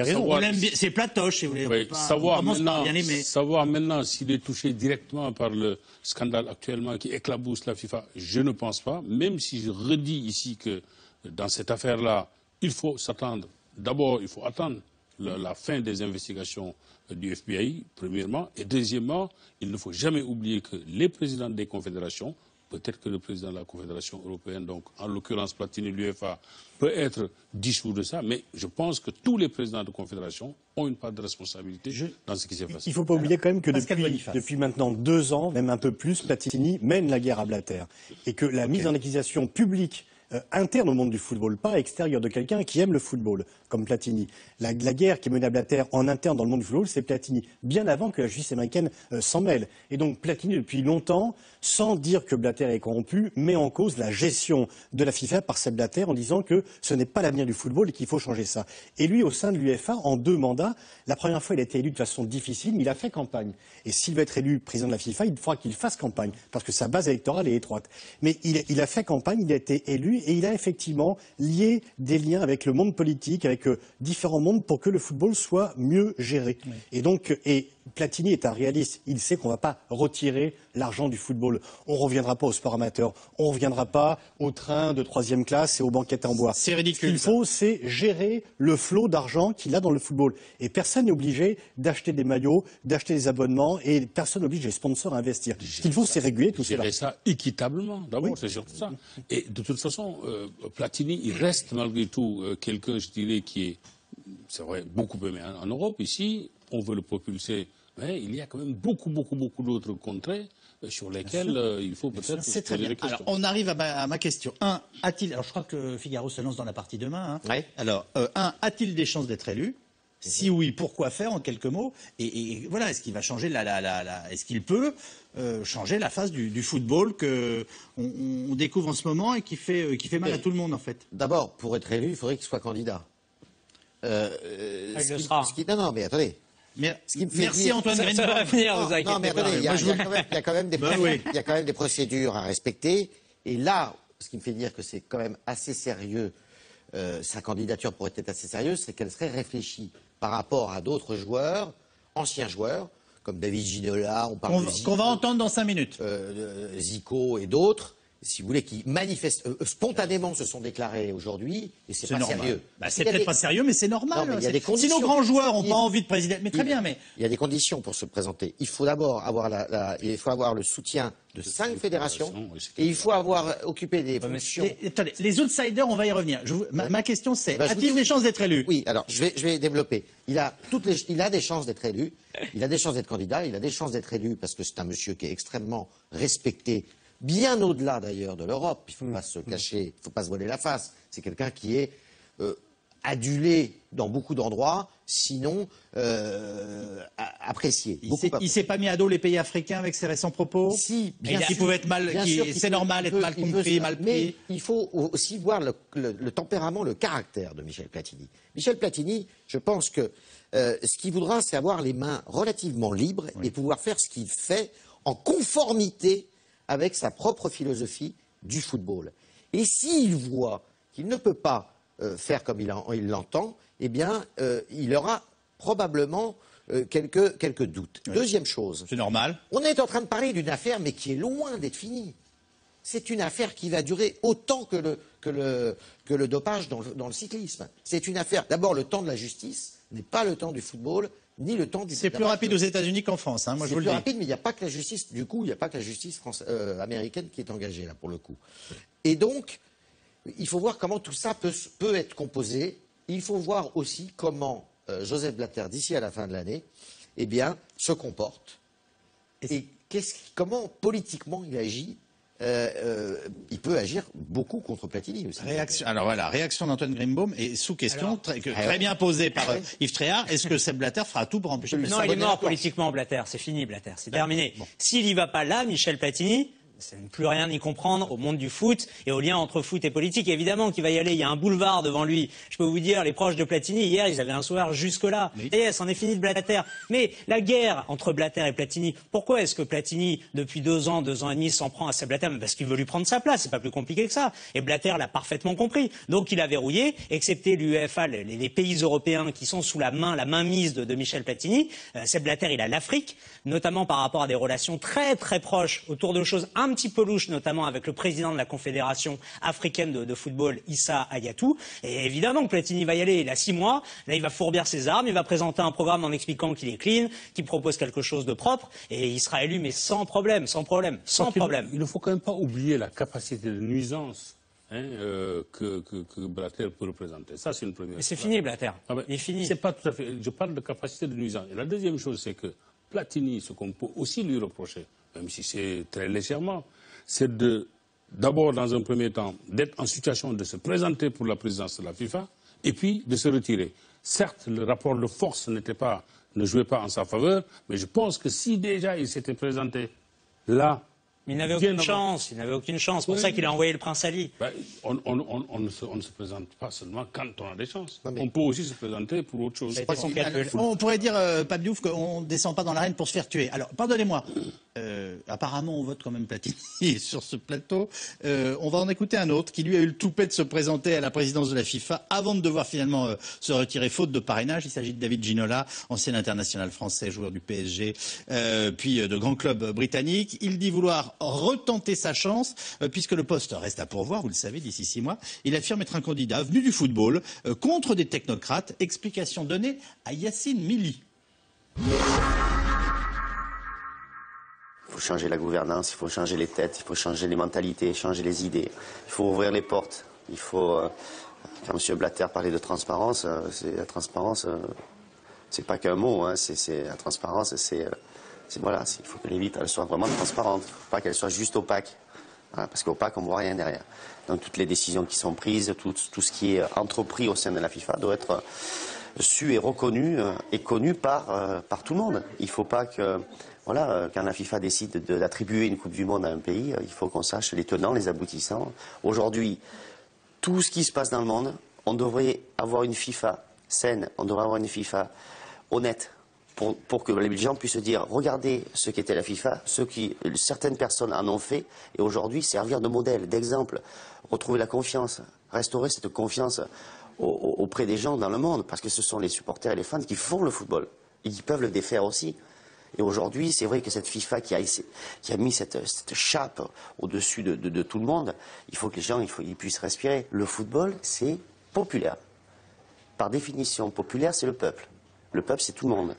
c'est platoche, si vous voulez. Savoir maintenant s'il est touché directement par le scandale actuellement qui éclabousse la FIFA, je ne pense pas. Même si je redis ici que dans cette affaire-là, il faut s'attendre. D'abord, il faut attendre la fin des investigations du FBI, premièrement. Et deuxièmement, il ne faut jamais oublier que les présidents des confédérations, peut-être que le président de la Confédération européenne, donc en l'occurrence Platini, l'UEFA, peut être dissous de ça, mais je pense que tous les présidents de confédération ont une part de responsabilité dans ce qui s'est passé. Il ne faut pas oublier quand même que depuis maintenant 2 ans, même un peu plus, Platini mène la guerre à Blatter. Et que la mise en accusation publique interne au monde du football, pas extérieure de quelqu'un qui aime le football, comme Platini. La guerre qui est menée à Blatter en interne dans le monde du football, c'est Platini, bien avant que la justice américaine s'en mêle. Et donc Platini, depuis longtemps, sans dire que Blatter est corrompu, met en cause la gestion de la FIFA par Sepp Blatter en disant que ce n'est pas l'avenir du football et qu'il faut changer ça. Et lui, au sein de l'UEFA, en 2 mandats, la première fois, il a été élu de façon difficile, mais il a fait campagne. Et s'il veut être élu président de la FIFA, il faudra qu'il fasse campagne, parce que sa base électorale est étroite. Mais il a fait campagne, il a été élu, et il a effectivement lié des liens avec le monde politique, avec différents mondes, pour que le football soit mieux géré. Oui. Et donc, Platini est un réaliste. Il sait qu'on ne va pas retirer l'argent du football. On ne reviendra pas au sport amateur. On ne reviendra pas au train de 3e classe et aux banquettes en bois. C'est ridicule. Ce qu'il faut, c'est gérer le flot d'argent qu'il a dans le football. Et personne n'est obligé d'acheter des maillots, d'acheter des abonnements, et personne n'oblige les sponsors à investir. Ce qu'il faut, c'est réguler tout cela. Gérer ça équitablement, d'abord, oui. C'est surtout ça. Et de toute façon, Platini, il reste malgré tout quelqu'un, je dirais, qui est, c'est vrai, beaucoup aimé en Europe. Ici, on veut le propulser. Mais il y a quand même beaucoup d'autres contrées sur lesquels il faut peut-être se C'est très poser bien. des questions. Alors, on arrive à ma question. Alors je crois que Figaro se lance dans la partie demain. Hein. Ouais. Alors, a-t-il des chances d'être élu? Si oui, pourquoi faire en quelques mots? Et voilà, est-ce qu'il va changer est-ce qu'il peut changer la face du football que on découvre en ce moment et qui fait mal à tout le monde en fait? D'abord, pour être élu, il faudrait qu'il soit candidat. Il le sera. Non, mais attendez. Mais, Ce qui me fait merci dire- Antoine Ça va Greenbaum. venir, vous Non, inquiétez mais pas. attendez, il y a quand même des Bah oui. il y a quand même des procédures à respecter. Et là, ce qui me fait dire que c'est quand même assez sérieux, sa candidature pourrait être assez sérieuse, c'est qu'elle serait réfléchie par rapport à d'autres joueurs, anciens joueurs, comme David Ginola, on parle de Zico, Qu'on va entendre dans 5 minutes. Zico et d'autres, si vous voulez, qui manifestent, spontanément se sont déclarés aujourd'hui, et c'est pas normal. sérieux. Bah, Parce c'est qu'il y a peut-être des- pas sérieux, mais c'est normal. Non, mais il y a des Si conditions. nos grands joueurs n'ont Il- pas envie de présider, mais très bien, mais Il y a des conditions pour se présenter. Il faut d'abord avoir il faut avoir le soutien de 5 fédérations oui, c'est et il faut avoir occupé des mais fonctions. attendez, les outsiders, on va y revenir. Ma question c'est, Bah, je vous a-t-il dis- des chances d'être élu? Oui, alors je vais développer. Il a des chances d'être élu. Il a des chances d'être candidat. Il a des chances d'être élu parce que c'est un monsieur qui est extrêmement respecté, bien au-delà d'ailleurs de l'Europe. Il ne faut pas se cacher, il ne faut pas se voiler la face. C'est quelqu'un qui est adulé dans beaucoup d'endroits, sinon apprécié. Il s'est pas mis à dos les pays africains avec ses récents propos? Si, bien Qui sûr. pouvaient être mal, Bien sûr qu'il c'est peut- normal il être peut- mal il peut compris, se- mal Mais pris. il faut aussi voir le tempérament, le caractère de Michel Platini. Michel Platini, je pense que ce qu'il voudra, c'est avoir les mains relativement libres et pouvoir faire ce qu'il fait en conformité avec sa propre philosophie du football. Et s'il voit qu'il ne peut pas faire comme il l'entend, eh bien, il aura probablement quelques doutes. Deuxième chose, C'est normal. on est en train de parler d'une affaire, mais qui est loin d'être finie. C'est une affaire qui va durer autant que le dopage dans le cyclisme. C'est une affaire, d'abord, le temps de la justice n'est pas le temps du football, ni le temps du... C'est plus rapide aux États-Unis qu'en France, hein, moi je C'est vous plus le dis. rapide, mais il n'y a pas que la justice, du coup, il n'y a pas que la justice américaine qui est engagée, là, pour le coup. Et donc, il faut voir comment tout ça peut être composé. Il faut voir aussi comment Joseph Blatter, d'ici à la fin de l'année, eh bien, se comporte. Et comment politiquement il agit. Il peut agir beaucoup contre Platini aussi. Réaction d'Antoine Greenbaum et sous question très bien posée par Yves Tréhard. Est-ce que Seb Blatter fera tout pour empêcher Non, il est mort politiquement, Blatter. C'est fini, Blatter. C'est terminé. S'il y va pas là, Michel Platini, ça ne plus rien y comprendre au monde du foot et au lien entre foot et politique. Évidemment qu'il va y aller. Il y a un boulevard devant lui. Je peux vous dire, les proches de Platini, hier, ils avaient un sourire jusque-là. Et c'en est fini de Blatter. Mais la guerre entre Blatter et Platini, pourquoi est-ce que Platini, depuis 2 ans et demi, s'en prend à Seb Blatter? Parce qu'il veut lui prendre sa place. C'est pas plus compliqué que ça. Et Blatter l'a parfaitement compris. Donc il a verrouillé, excepté l'UEFA, les pays européens qui sont sous la mainmise de Michel Platini. Seb Blatter, il a l'Afrique, notamment par rapport à des relations très très proches autour de choses un petit peu louches, notamment avec le président de la Confédération africaine de football, Issa Hayatou. Et évidemment que Platini va y aller. Il a 6 mois. Là, il va fourbir ses armes. Il va présenter un programme en expliquant qu'il est clean, qu'il propose quelque chose de propre. Et il sera élu, mais sans problème. Il ne faut quand même pas oublier la capacité de nuisance que Blatter peut représenter. Ça, c'est une première. Mais c'est fini, Blatter. Il est fini. C'est pas tout à fait. Je parle de capacité de nuisance. Et la deuxième chose, c'est que Platini, ce qu'on peut aussi lui reprocher, même si c'est très légèrement, c'est d'abord, dans un premier temps, d'être en situation de se présenter pour la présidence de la FIFA et puis de se retirer. Certes, le rapport de force ne jouait pas en sa faveur, mais je pense que si déjà il s'était présenté là. Mais il n'avait aucune chance. C'est pour ça qu'il a envoyé le prince Ali. On ne se présente pas seulement quand on a des chances. On peut aussi se présenter pour autre chose. On pourrait dire, Pape Diouf, qu'on ne descend pas dans l'arène pour se faire tuer. Alors, pardonnez-moi. Apparemment, on vote quand même Platini sur ce plateau. On va en écouter un autre qui, lui, a eu le toupet de se présenter à la présidence de la FIFA avant de devoir finalement se retirer faute de parrainage. Il s'agit de David Ginola, ancien international français, joueur du PSG, puis de grands clubs britanniques. Il dit vouloir retenter sa chance, puisque le poste reste à pourvoir, vous le savez, d'ici 6 mois. Il affirme être un candidat venu du football, contre des technocrates. Explication donnée à Yacine Mili. Il faut changer la gouvernance, il faut changer les têtes, il faut changer les mentalités, changer les idées. Il faut ouvrir les portes. Il faut, quand M. Blatter parlait de transparence, la transparence, c'est pas qu'un mot. La transparence, Voilà, il faut que les vitres elles soient vraiment transparentes, il ne faut pas qu'elles soient juste opaques. Voilà, parce qu'opaque, on ne voit rien derrière. Donc toutes les décisions qui sont prises, tout ce qui est entrepris au sein de la FIFA doit être su et reconnu et connu par tout le monde. Il ne faut pas que, voilà, quand la FIFA décide d'attribuer une Coupe du Monde à un pays, il faut qu'on sache les tenants, les aboutissants. Aujourd'hui, tout ce qui se passe dans le monde, on devrait avoir une FIFA saine, on devrait avoir une FIFA honnête. Pour que les gens puissent dire, regardez ce qu'était la FIFA, certaines personnes en ont fait, et aujourd'hui servir de modèle, d'exemple, retrouver la confiance, restaurer cette confiance auprès des gens dans le monde, parce que ce sont les supporters et les fans qui font le football, et qui peuvent le défaire aussi. Et aujourd'hui, c'est vrai que cette FIFA qui a mis cette chape au-dessus de tout le monde, il faut que les gens ils puissent respirer. Le football, c'est populaire. Par définition, populaire, c'est le peuple. Le peuple, c'est tout le monde.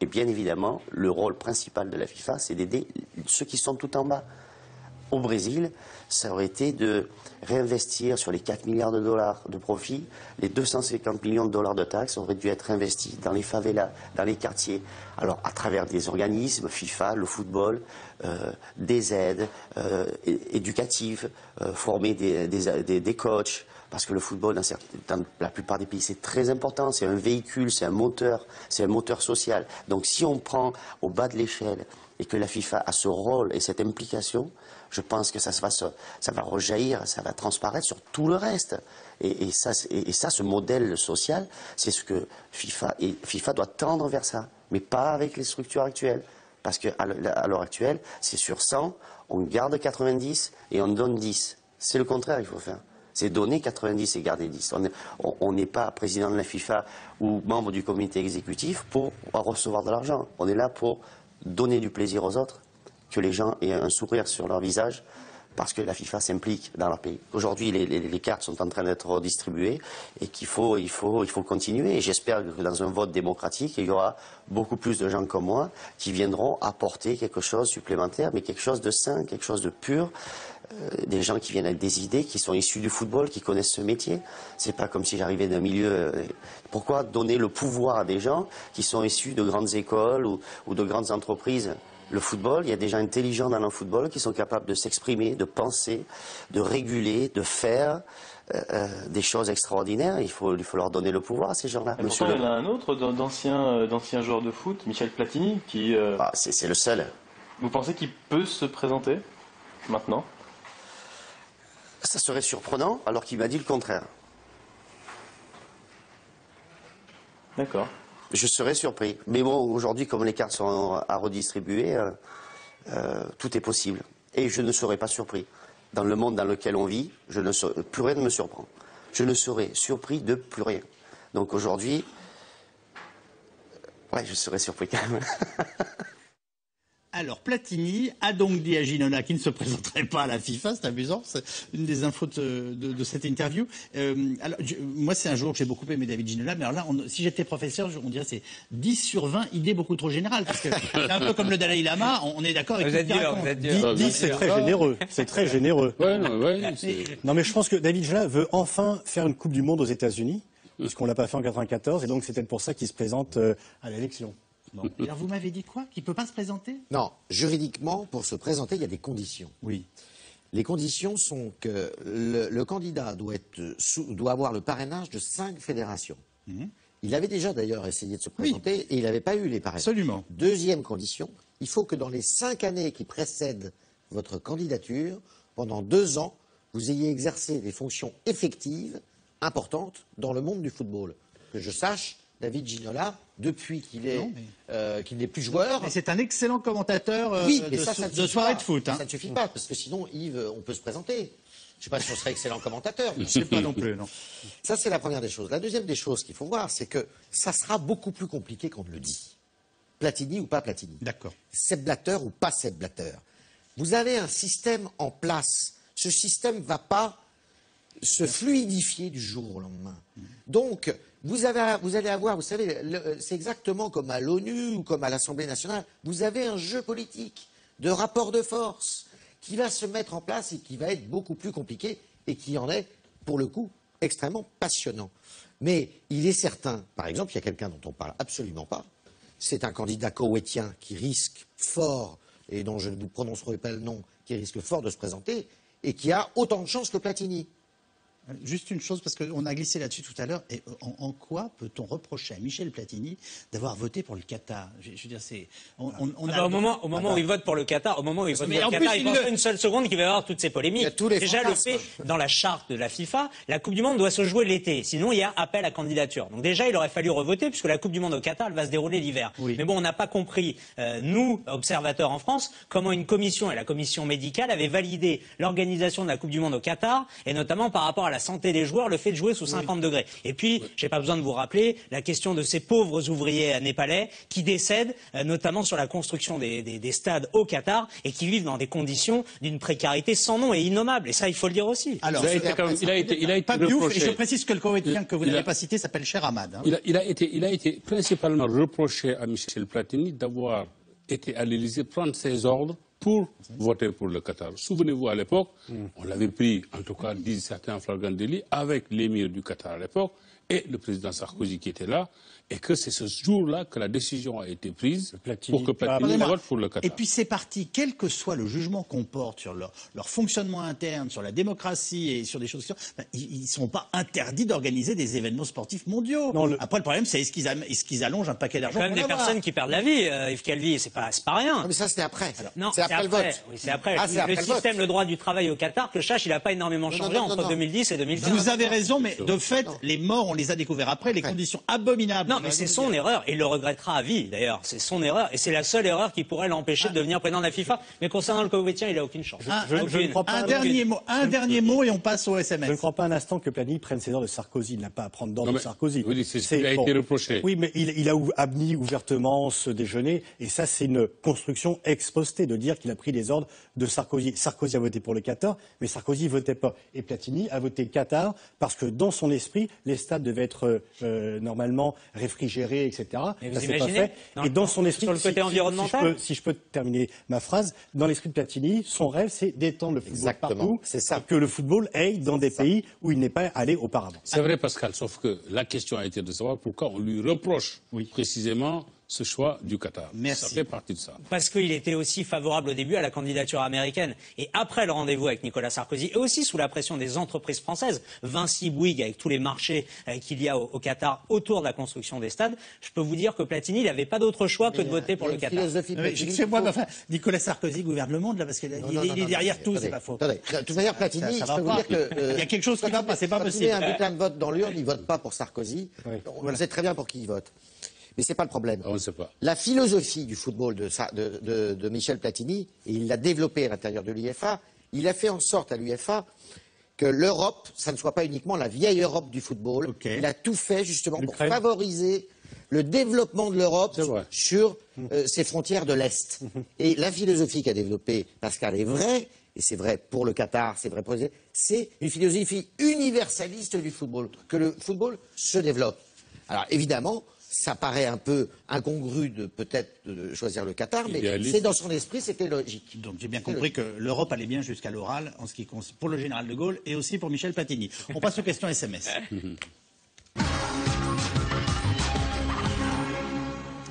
Et bien évidemment, le rôle principal de la FIFA, c'est d'aider ceux qui sont tout en bas. Au Brésil, ça aurait été de réinvestir sur les 4 milliards de dollars de profit, les 250 millions de dollars de taxes auraient dû être investis dans les favelas, dans les quartiers. Alors, à travers des organismes, FIFA, le football, des aides éducatives, former des coachs. Parce que le football, dans la plupart des pays, c'est très important. C'est un véhicule, c'est un moteur social. Donc si on prend au bas de l'échelle et que la FIFA a ce rôle et cette implication, je pense que ça va rejaillir, ça va transparaître sur tout le reste. Et ça, ce modèle social, c'est ce que FIFA doit tendre vers ça. Mais pas avec les structures actuelles. Parce qu'à l'heure actuelle, c'est sur 100, on garde 90 et on donne 10. C'est le contraire qu'il faut faire. C'est donner 90 et garder 10. On n'est pas président de la FIFA ou membre du comité exécutif pour recevoir de l'argent. On est là pour donner du plaisir aux autres, que les gens aient un sourire sur leur visage, parce que la FIFA s'implique dans leur pays. Aujourd'hui, les cartes sont en train d'être redistribuées et qu'il faut continuer. Et j'espère que dans un vote démocratique, il y aura beaucoup plus de gens comme moi qui viendront apporter quelque chose de supplémentaire, mais quelque chose de sain, quelque chose de pur. Des gens qui viennent avec des idées, qui sont issus du football, qui connaissent ce métier. C'est pas comme si j'arrivais d'un milieu. Pourquoi donner le pouvoir à des gens qui sont issus de grandes écoles ou de grandes entreprises? Le football, il y a des gens intelligents dans le football qui sont capables de s'exprimer, de penser, de réguler, de faire des choses extraordinaires. Il faut leur donner le pouvoir à ces gens-là. Il y en a un autre d'ancien joueur de foot, Michel Platini, qui... c'est le seul. Vous pensez qu'il peut se présenter maintenant? Ça serait surprenant, alors qu'il m'a dit le contraire. D'accord. Je serais surpris. Mais bon, aujourd'hui, comme les cartes sont à redistribuer, tout est possible. Et je ne serais pas surpris. Dans le monde dans lequel on vit, plus rien ne me surprend. Je ne serais surpris de plus rien. Donc aujourd'hui, ouais, je serais surpris quand même. Alors, Platini a donc dit à Ginola qu'il ne se présenterait pas à la FIFA. C'est amusant, c'est une des infos de cette interview. Moi, c'est un joueur que j'ai beaucoup aimé, David Ginola. Mais alors là, si j'étais professeur, on dirait c'est 10 sur 20 idées beaucoup trop générales. Parce que c'est un peu comme le Dalai Lama, on est d'accord avec vous êtes dur, vous êtes dur. 10, c'est très généreux. C'est très généreux. Ouais, Non, mais je pense que David Ginola veut enfin faire une Coupe du Monde aux États-Unis, puisqu'on ne l'a pas fait en 94, et donc c'est peut-être pour ça qu'il se présente à l'élection. Bon. Alors vous m'avez dit quoi? Qu'il ne peut pas se présenter? Non, juridiquement, pour se présenter, il y a des conditions. Oui. Les conditions sont que le candidat doit avoir le parrainage de 5 fédérations. Il avait déjà d'ailleurs essayé de se présenter et il n'avait pas eu les parrainages. Absolument. Deuxième condition, il faut que dans les 5 années qui précèdent votre candidature, pendant 2 ans, vous ayez exercé des fonctions effectives importantes dans le monde du football. Que je sache, David Ginola, depuis qu'il n'est plus joueur... Mais c'est un excellent commentateur de soirée de foot. Hein. Ça ne suffit pas, parce que sinon, Yves, on peut se présenter. Je ne sais pas si on serait excellent commentateur. Je ne sais pas non plus, non. Ça, c'est la première des choses. La deuxième des choses qu'il faut voir, c'est que ça sera beaucoup plus compliqué qu'on ne le dit. Platini ou pas Platini. D'accord. Sepp Blatter ou pas Sepp Blatter. Vous avez un système en place. Ce système ne va pas se fluidifier du jour au lendemain. Donc, vous allez avoir, vous savez, c'est exactement comme à l'ONU ou comme à l'Assemblée nationale, vous avez un jeu politique de rapport de force qui va se mettre en place et qui va être beaucoup plus compliqué et qui en est, pour le coup, extrêmement passionnant. Mais il est certain, par exemple, il y a quelqu'un dont on ne parle absolument pas, c'est un candidat koweïtien qui risque fort, et dont je ne vous prononcerai pas le nom, qui risque fort de se présenter, et qui a autant de chances que Platini. Juste une chose, parce qu'on a glissé là-dessus tout à l'heure. Et en quoi peut-on reprocher à Michel Platini d'avoir voté pour le Qatar? Je veux dire, c'est. Au moment où il vote pour le Qatar, il pense pas une seule seconde qu'il va y avoir toutes ces polémiques. Déjà, le fait, dans la charte de la FIFA, la Coupe du Monde doit se jouer l'été. Sinon, il y a appel à candidature. Donc déjà, il aurait fallu revoter, puisque la Coupe du Monde au Qatar, elle va se dérouler l'hiver. Oui. Mais bon, on n'a pas compris, nous, observateurs en France, comment une commission, et la commission médicale, avait validé l'organisation de la Coupe du Monde au Qatar, et notamment par rapport à la santé des joueurs, le fait de jouer sous 50 degrés. Et puis, j'ai pas besoin de vous rappeler la question de ces pauvres ouvriers népalais qui décèdent, notamment sur la construction des stades au Qatar, et qui vivent dans des conditions d'une précarité sans nom et innommable. Et ça, il faut le dire aussi. Alors, il a été pas ouf, et je précise que le Koweïtien que vous n'avez pas cité s'appelle Cher Ahmad. Hein. Il a été principalement reproché à Michel Platini d'avoir été à l'Élysée prendre ses ordres pour voter pour le Qatar. Souvenez-vous, à l'époque, on l'avait pris, en tout cas, disent certains flagrants délits, avec l'émir du Qatar à l'époque et le président Sarkozy qui était là, et que c'est ce jour-là que la décision a été prise pour que Platini vote pour le Qatar. Et puis c'est parti, quel que soit le jugement qu'on porte sur leur fonctionnement interne, sur la démocratie et sur des choses comme ça, ils ne sont pas interdits d'organiser des événements sportifs mondiaux. Non, Après, le problème, c'est est-ce qu'ils allongent un paquet d'argent? Il y a quand même des personnes qui perdent la vie, Yves Calvi, c'est pas rien. Non, mais ça, c'était après. Non, c'est après le vote. Oui, c'est après. Le système, le droit du travail au Qatar, que je sache, il n'a pas énormément changé entre 2010 et 2015. Vous avez raison, mais de fait, les morts, on les a découverts après, les conditions abominables. Non, mais c'est son erreur, et il le regrettera à vie, d'ailleurs. C'est son erreur, et c'est la seule erreur qui pourrait l'empêcher de devenir président de la FIFA. Mais concernant le Koweïtien, il n'a aucune chance. Un dernier mot, et on passe au SMS. Je ne crois pas un instant que Platini prenne ses ordres de Sarkozy. Il n'a pas à prendre d'ordre de Sarkozy. Oui, c'est ce qui a été reproché. Oui, mais il a admis ouvertement ce déjeuner, et ça, c'est une construction ex post de dire qu'il a pris les ordres de Sarkozy. Sarkozy a voté pour le Qatar, mais Sarkozy ne votait pas. Et Platini a voté Qatar parce que dans son esprit, les stades devaient être normalement réfrigérés, etc. Mais ça vous s'est pas imaginez fait. Et dans son esprit, sur le côté environnemental, si je peux terminer ma phrase, dans l'esprit de Platini, son rêve, c'est d'étendre le football partout, c'est ça. et que le football aille dans des pays où il n'est pas allé auparavant. C'est vrai, Pascal, sauf que la question a été de savoir pourquoi on lui reproche précisément ce choix du Qatar. Merci. Ça fait partie de ça. Parce qu'il était aussi favorable au début à la candidature américaine. Et après le rendez-vous avec Nicolas Sarkozy, et aussi sous la pression des entreprises françaises, Vinci, Bouygues, avec tous les marchés qu'il y a au Qatar autour de la construction des stades, je peux vous dire que Platini, il n'avait pas d'autre choix que de voter pour le Qatar. Nicolas Sarkozy gouverne le monde, là, parce qu'il est derrière tout, c'est pas faux. De toute manière, Platini, je peux vous dire que... Il y a quelque chose qui va pas, c'est pas possible. Quand il met un bulletin de vote dans l'urne, il ne vote pas pour Sarkozy. On sait très bien pour qui il vote. Mais ce n'est pas le problème. On ne sait pas. La philosophie du football de Michel Platini, et il l'a développée à l'intérieur de l'UEFA, il a fait en sorte à l'UEFA que l'Europe, ça ne soit pas uniquement la vieille Europe du football. Okay. Il a tout fait justement pour favoriser le développement de l'Europe sur ses frontières de l'Est. Et la philosophie qu'a développée Pascal est vraie, et c'est vrai pour le Qatar, c'est vrai pour les... c'est une philosophie universaliste du football, que le football se développe. Alors évidemment, ça paraît un peu incongru de peut-être de choisir le Qatar, mais c'est dans son esprit, c'était logique. Donc j'ai bien compris que l'Europe allait bien jusqu'à l'oral en ce qui concerne pour le général de Gaulle et aussi pour Michel Platini. On passe aux questions SMS.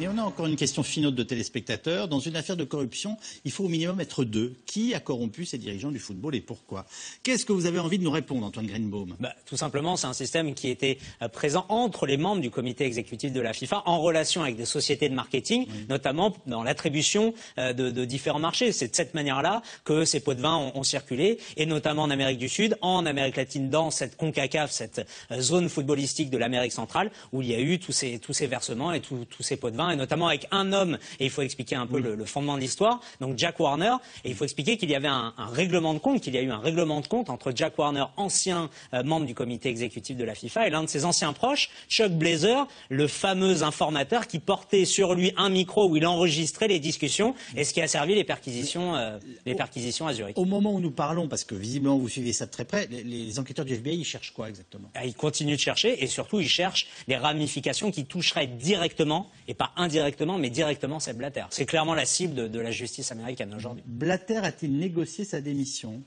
Et on a encore une question finaude de téléspectateurs. Dans une affaire de corruption, il faut au minimum être deux. Qui a corrompu ces dirigeants du football et pourquoi? Qu'est-ce que vous avez envie de nous répondre, Antoine Greenbaum? Tout simplement, c'est un système qui était présent entre les membres du comité exécutif de la FIFA en relation avec des sociétés de marketing, notamment dans l'attribution de différents marchés. C'est de cette manière-là que ces pots de vin ont circulé, et notamment en Amérique du Sud, en Amérique latine, dans cette CONCACAF, cette zone footballistique de l'Amérique centrale, où il y a eu tous ces versements et tous ces pots de vin, et notamment avec un homme, et il faut expliquer un peu le fondement de l'histoire, donc Jack Warner, et il faut expliquer qu'il y avait un règlement de compte, qu'il y a eu un règlement de compte entre Jack Warner, ancien membre du comité exécutif de la FIFA, et l'un de ses anciens proches, Chuck Blazer, le fameux informateur qui portait sur lui un micro où il enregistrait les discussions, et ce qui a servi les perquisitions à Zurich. Au moment où nous parlons, parce que visiblement vous suivez ça de très près, les enquêteurs du FBI, ils cherchent quoi exactement? Ils continuent de chercher, et surtout ils cherchent les ramifications qui toucheraient directement, et pas indirectement, mais directement Sepp Blatter. C'est clairement la cible de la justice américaine aujourd'hui. Blatter a-t-il négocié sa démission?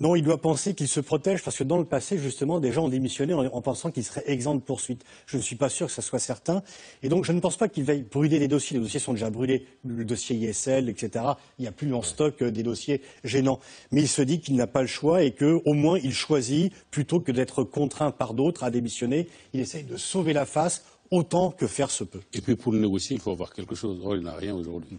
Non, il doit penser qu'il se protège parce que dans le passé, justement, des gens ont démissionné en pensant qu'ils seraient exempts de poursuite. Je ne suis pas sûr que ça soit certain. Et donc, je ne pense pas qu'il veuille brûler les dossiers. Les dossiers sont déjà brûlés. Le dossier ISL, etc. Il n'y a plus en stock des dossiers gênants. Mais il se dit qu'il n'a pas le choix et qu'au moins il choisit, plutôt que d'être contraint par d'autres à démissionner, il essaye de sauver la face autant que faire se peut. Et puis pour négocier, il faut avoir quelque chose. Or, il n'a rien aujourd'hui.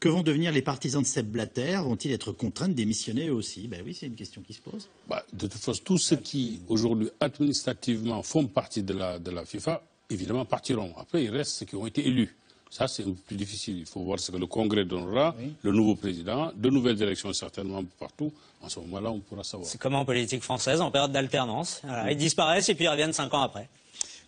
Que vont devenir les partisans de Sepp Blatter? Vont-ils être contraints de démissionner eux aussi? Ben oui, c'est une question qui se pose. De toute façon, tous ceux qui, aujourd'hui, administrativement, font partie de la FIFA, évidemment, partiront. Après, il reste ceux qui ont été élus. Ça, c'est un peu plus difficile. Il faut voir ce que le Congrès donnera, le nouveau président, de nouvelles élections certainement partout. En ce moment-là, on pourra savoir. C'est comme en politique française, en période d'alternance. Voilà, ils disparaissent et puis ils reviennent 5 ans après.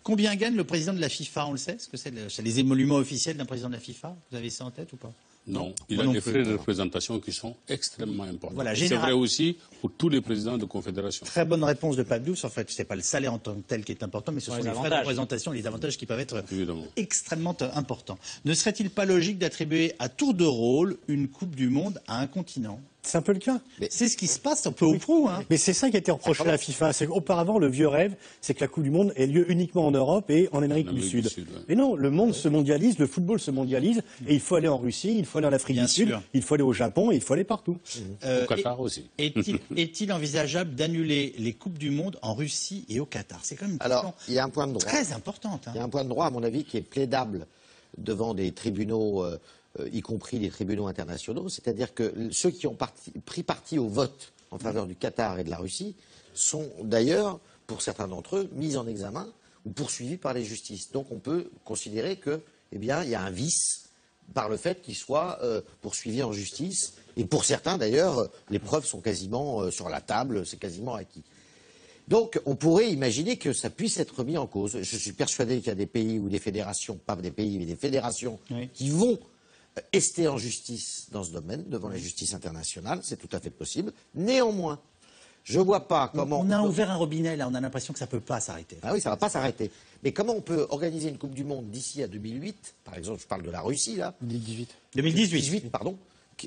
Combien gagne le président de la FIFA? On le sait? Est-ce que c'est les émoluments officiels d'un président de la FIFA? Vous avez ça en tête ou pas? Non, il a des frais de représentation qui sont extrêmement importants. Voilà, c'est vrai aussi pour tous les présidents de confédération. Très bonne réponse de Pape Diouf. En fait, c'est pas le salaire en tant que tel qui est important, mais ce sont les frais de représentation, les avantages qui peuvent être extrêmement importants. Ne serait-il pas logique d'attribuer à tour de rôle une Coupe du Monde à un continent? C'est un peu le cas. C'est ce qui se passe un peu au prou. Hein. Mais c'est ça qui a été reproché à la FIFA. C'est qu'auparavant, le vieux rêve, c'est que la Coupe du Monde ait lieu uniquement en Europe et en Amérique du Sud. Mais non, le monde se mondialise, le football se mondialise, et il faut aller en Russie, il faut aller en Afrique du Sud, il faut aller au Japon, et il faut aller partout. Au Qatar aussi. Est-il envisageable d'annuler les Coupes du Monde en Russie et au Qatar? C'est quand même une question il y a un point de droit très importante. Hein. Il y a un point de droit, à mon avis, qui est plaidable devant des tribunaux, y compris les tribunaux internationaux. C'est-à-dire que ceux qui ont pris parti au vote en faveur du Qatar et de la Russie sont d'ailleurs, pour certains d'entre eux, mis en examen ou poursuivis par les justices. Donc on peut considérer que, il y a un vice par le fait qu'ils soient poursuivis en justice. Et pour certains, d'ailleurs, les preuves sont quasiment sur la table, c'est quasiment acquis. Donc, on pourrait imaginer que ça puisse être mis en cause. Je suis persuadé qu'il y a des pays ou des fédérations, pas des pays, mais des fédérations qui vont ester en justice dans ce domaine, devant la justice internationale. C'est tout à fait possible. Néanmoins, je ne vois pas comment... On a ouvert un robinet, là. On a l'impression que ça ne peut pas s'arrêter. Ah oui, ça ne va pas s'arrêter. Mais comment on peut organiser une Coupe du Monde d'ici à 2008? Par exemple, je parle de la Russie, là. 2018, pardon.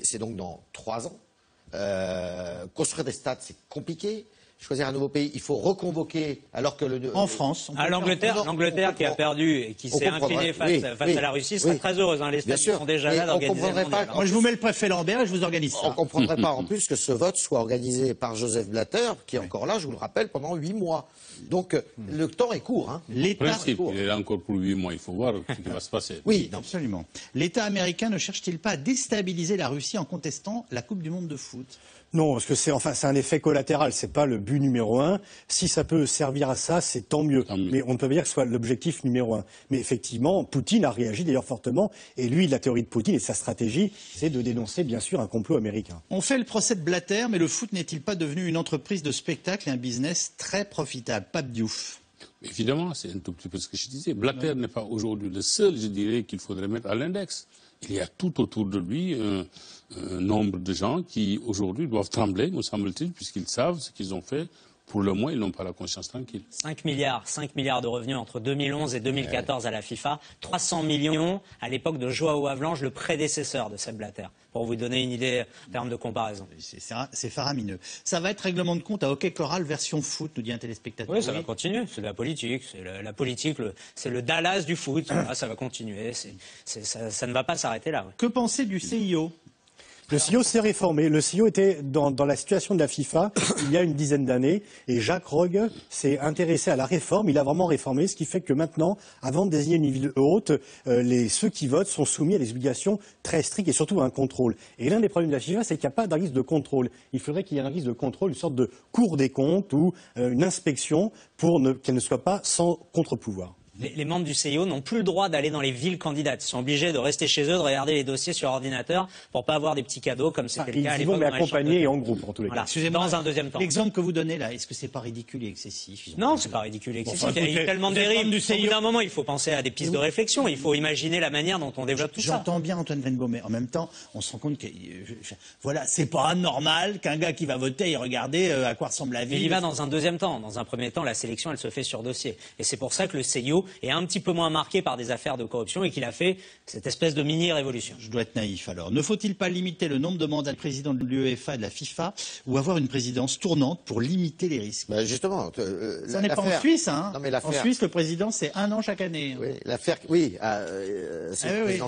C'est donc dans 3 ans. Construire des stades, c'est compliqué. Choisir un nouveau pays, il faut reconvoquer, alors que en France, l'Angleterre qui a perdu et qui s'est inclinée face à la Russie serait très heureuse. Hein, les stades sont déjà là d'organiser le mondial. Moi, je vous mets le préfet Lambert et je vous organise ça. On ne comprendrait pas en plus que ce vote soit organisé par Joseph Blatter, qui est encore là, je vous le rappelle, pendant 8 mois. Donc le temps est court. Hein. L'État est court. Il est là encore pour 8 mois. Il faut voir ce qui va se passer. Oui, absolument. L'État américain ne cherche-t-il pas à déstabiliser la Russie en contestant la Coupe du Monde de foot? Non, parce que c'est un effet collatéral, c'est pas le but numéro 1. Si ça peut servir à ça, c'est tant mieux. Mais on ne peut pas dire que ce soit l'objectif numéro 1. Mais effectivement, Poutine a réagi d'ailleurs fortement. Et lui, la théorie de Poutine et sa stratégie, c'est de dénoncer bien sûr un complot américain. On fait le procès de Blatter, mais le foot n'est-il pas devenu une entreprise de spectacle et un business très profitable? Pape Diouf. Évidemment, c'est un tout petit peu ce que je disais. Blatter n'est pas aujourd'hui le seul, je dirais, qu'il faudrait mettre à l'index. Il y a tout autour de lui un nombre de gens qui, aujourd'hui, doivent trembler, me semble-t-il, puisqu'ils savent ce qu'ils ont fait. Pour le moins, ils n'ont pas la conscience tranquille. 5 milliards de revenus entre 2011 et 2014 à la FIFA. 300 millions à l'époque de Joao Havelange, le prédécesseur de Sepp Blatter. Pour vous donner une idée en termes de comparaison. C'est faramineux. Ça va être règlement de compte à hockey choral version foot, nous dit un téléspectateur. Oui, ça va continuer. C'est de la politique. La politique, c'est le Dallas du foot. Voilà, ça va continuer. Ça ne va pas s'arrêter là. Ouais. Que penser du CIO ? Le CIO s'est réformé. Le CIO était dans la situation de la FIFA il y a une dizaine d'années et Jacques Rogge s'est intéressé à la réforme. Il a vraiment réformé, ce qui fait que maintenant, avant de désigner une ville haute, ceux qui votent sont soumis à des obligations très strictes et surtout à un contrôle. Et l'un des problèmes de la FIFA, c'est qu'il n'y a pas d'un risque de contrôle. Il faudrait qu'il y ait un risque de contrôle, une sorte de cour des comptes ou une inspection pour qu'elle ne soit pas sans contre-pouvoir. Les membres du CIO n'ont plus le droit d'aller dans les villes candidates. Ils sont obligés de rester chez eux, de regarder les dossiers sur ordinateur pour pas avoir des petits cadeaux comme c'était le cas à l'époque. Ils vont accompagner et en groupe en tous les cas. Dans un deuxième temps. L'exemple que vous donnez là, est-ce que c'est pas ridicule et excessif? Non, c'est pas ridicule et excessif. Il y a tellement de dérives. Au bout d'un moment, il faut penser à des pistes de réflexion. Il faut imaginer la manière dont on développe tout ça. J'entends bien Antoine Vennebaum, mais en même temps, on se rend compte que voilà, c'est pas normal qu'un gars qui va voter aille regarder à quoi ressemble la ville. Il y va dans un deuxième temps. Dans un premier temps, la sélection, elle se fait sur dossier. Et c'est pour ça que le CIO est un petit peu moins marqué par des affaires de corruption et qu'il a fait cette espèce de mini-révolution. Je dois être naïf alors. Ne faut-il pas limiter le nombre de mandats de président de l'UEFA et de la FIFA ou avoir une présidence tournante pour limiter les risques? Justement. Ça n'est pas en Suisse, hein. Non, mais en Suisse, le président, c'est 1 an chaque année. Oui, l'affaire. Oui,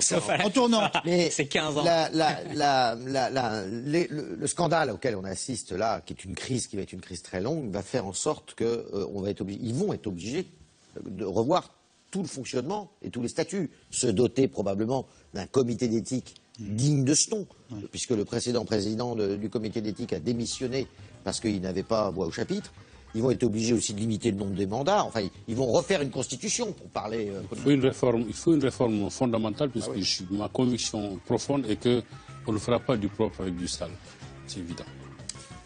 sauf en tournant. Mais c'est 15 ans. Le scandale auquel on assiste là, qui est une crise qui va être une crise très longue, va faire en sorte que ils vont être obligés de revoir tout le fonctionnement et tous les statuts, se doter probablement d'un comité d'éthique digne de ce nom, puisque le précédent président du comité d'éthique a démissionné parce qu'il n'avait pas voix au chapitre. Ils vont être obligés aussi de limiter le nombre des mandats. Enfin, ils vont refaire une constitution pour parler. Il faut une réforme fondamentale, puisque ma conviction profonde est qu'on ne fera pas du propre avec du sale. C'est évident.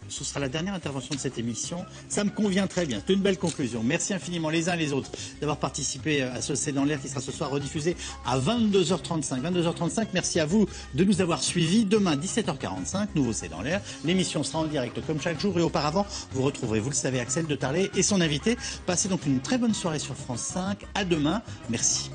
Ce sera la dernière intervention de cette émission. Ça me convient très bien. C'est une belle conclusion. Merci infiniment les uns et les autres d'avoir participé à ce C'est dans l'air qui sera ce soir rediffusé à 22h35. 22h35, merci à vous de nous avoir suivis. Demain, 17h45, nouveau C'est dans l'air. L'émission sera en direct comme chaque jour et auparavant, vous retrouverez, vous le savez, Axel de Tarlet et son invité. Passez donc une très bonne soirée sur France 5. À demain. Merci.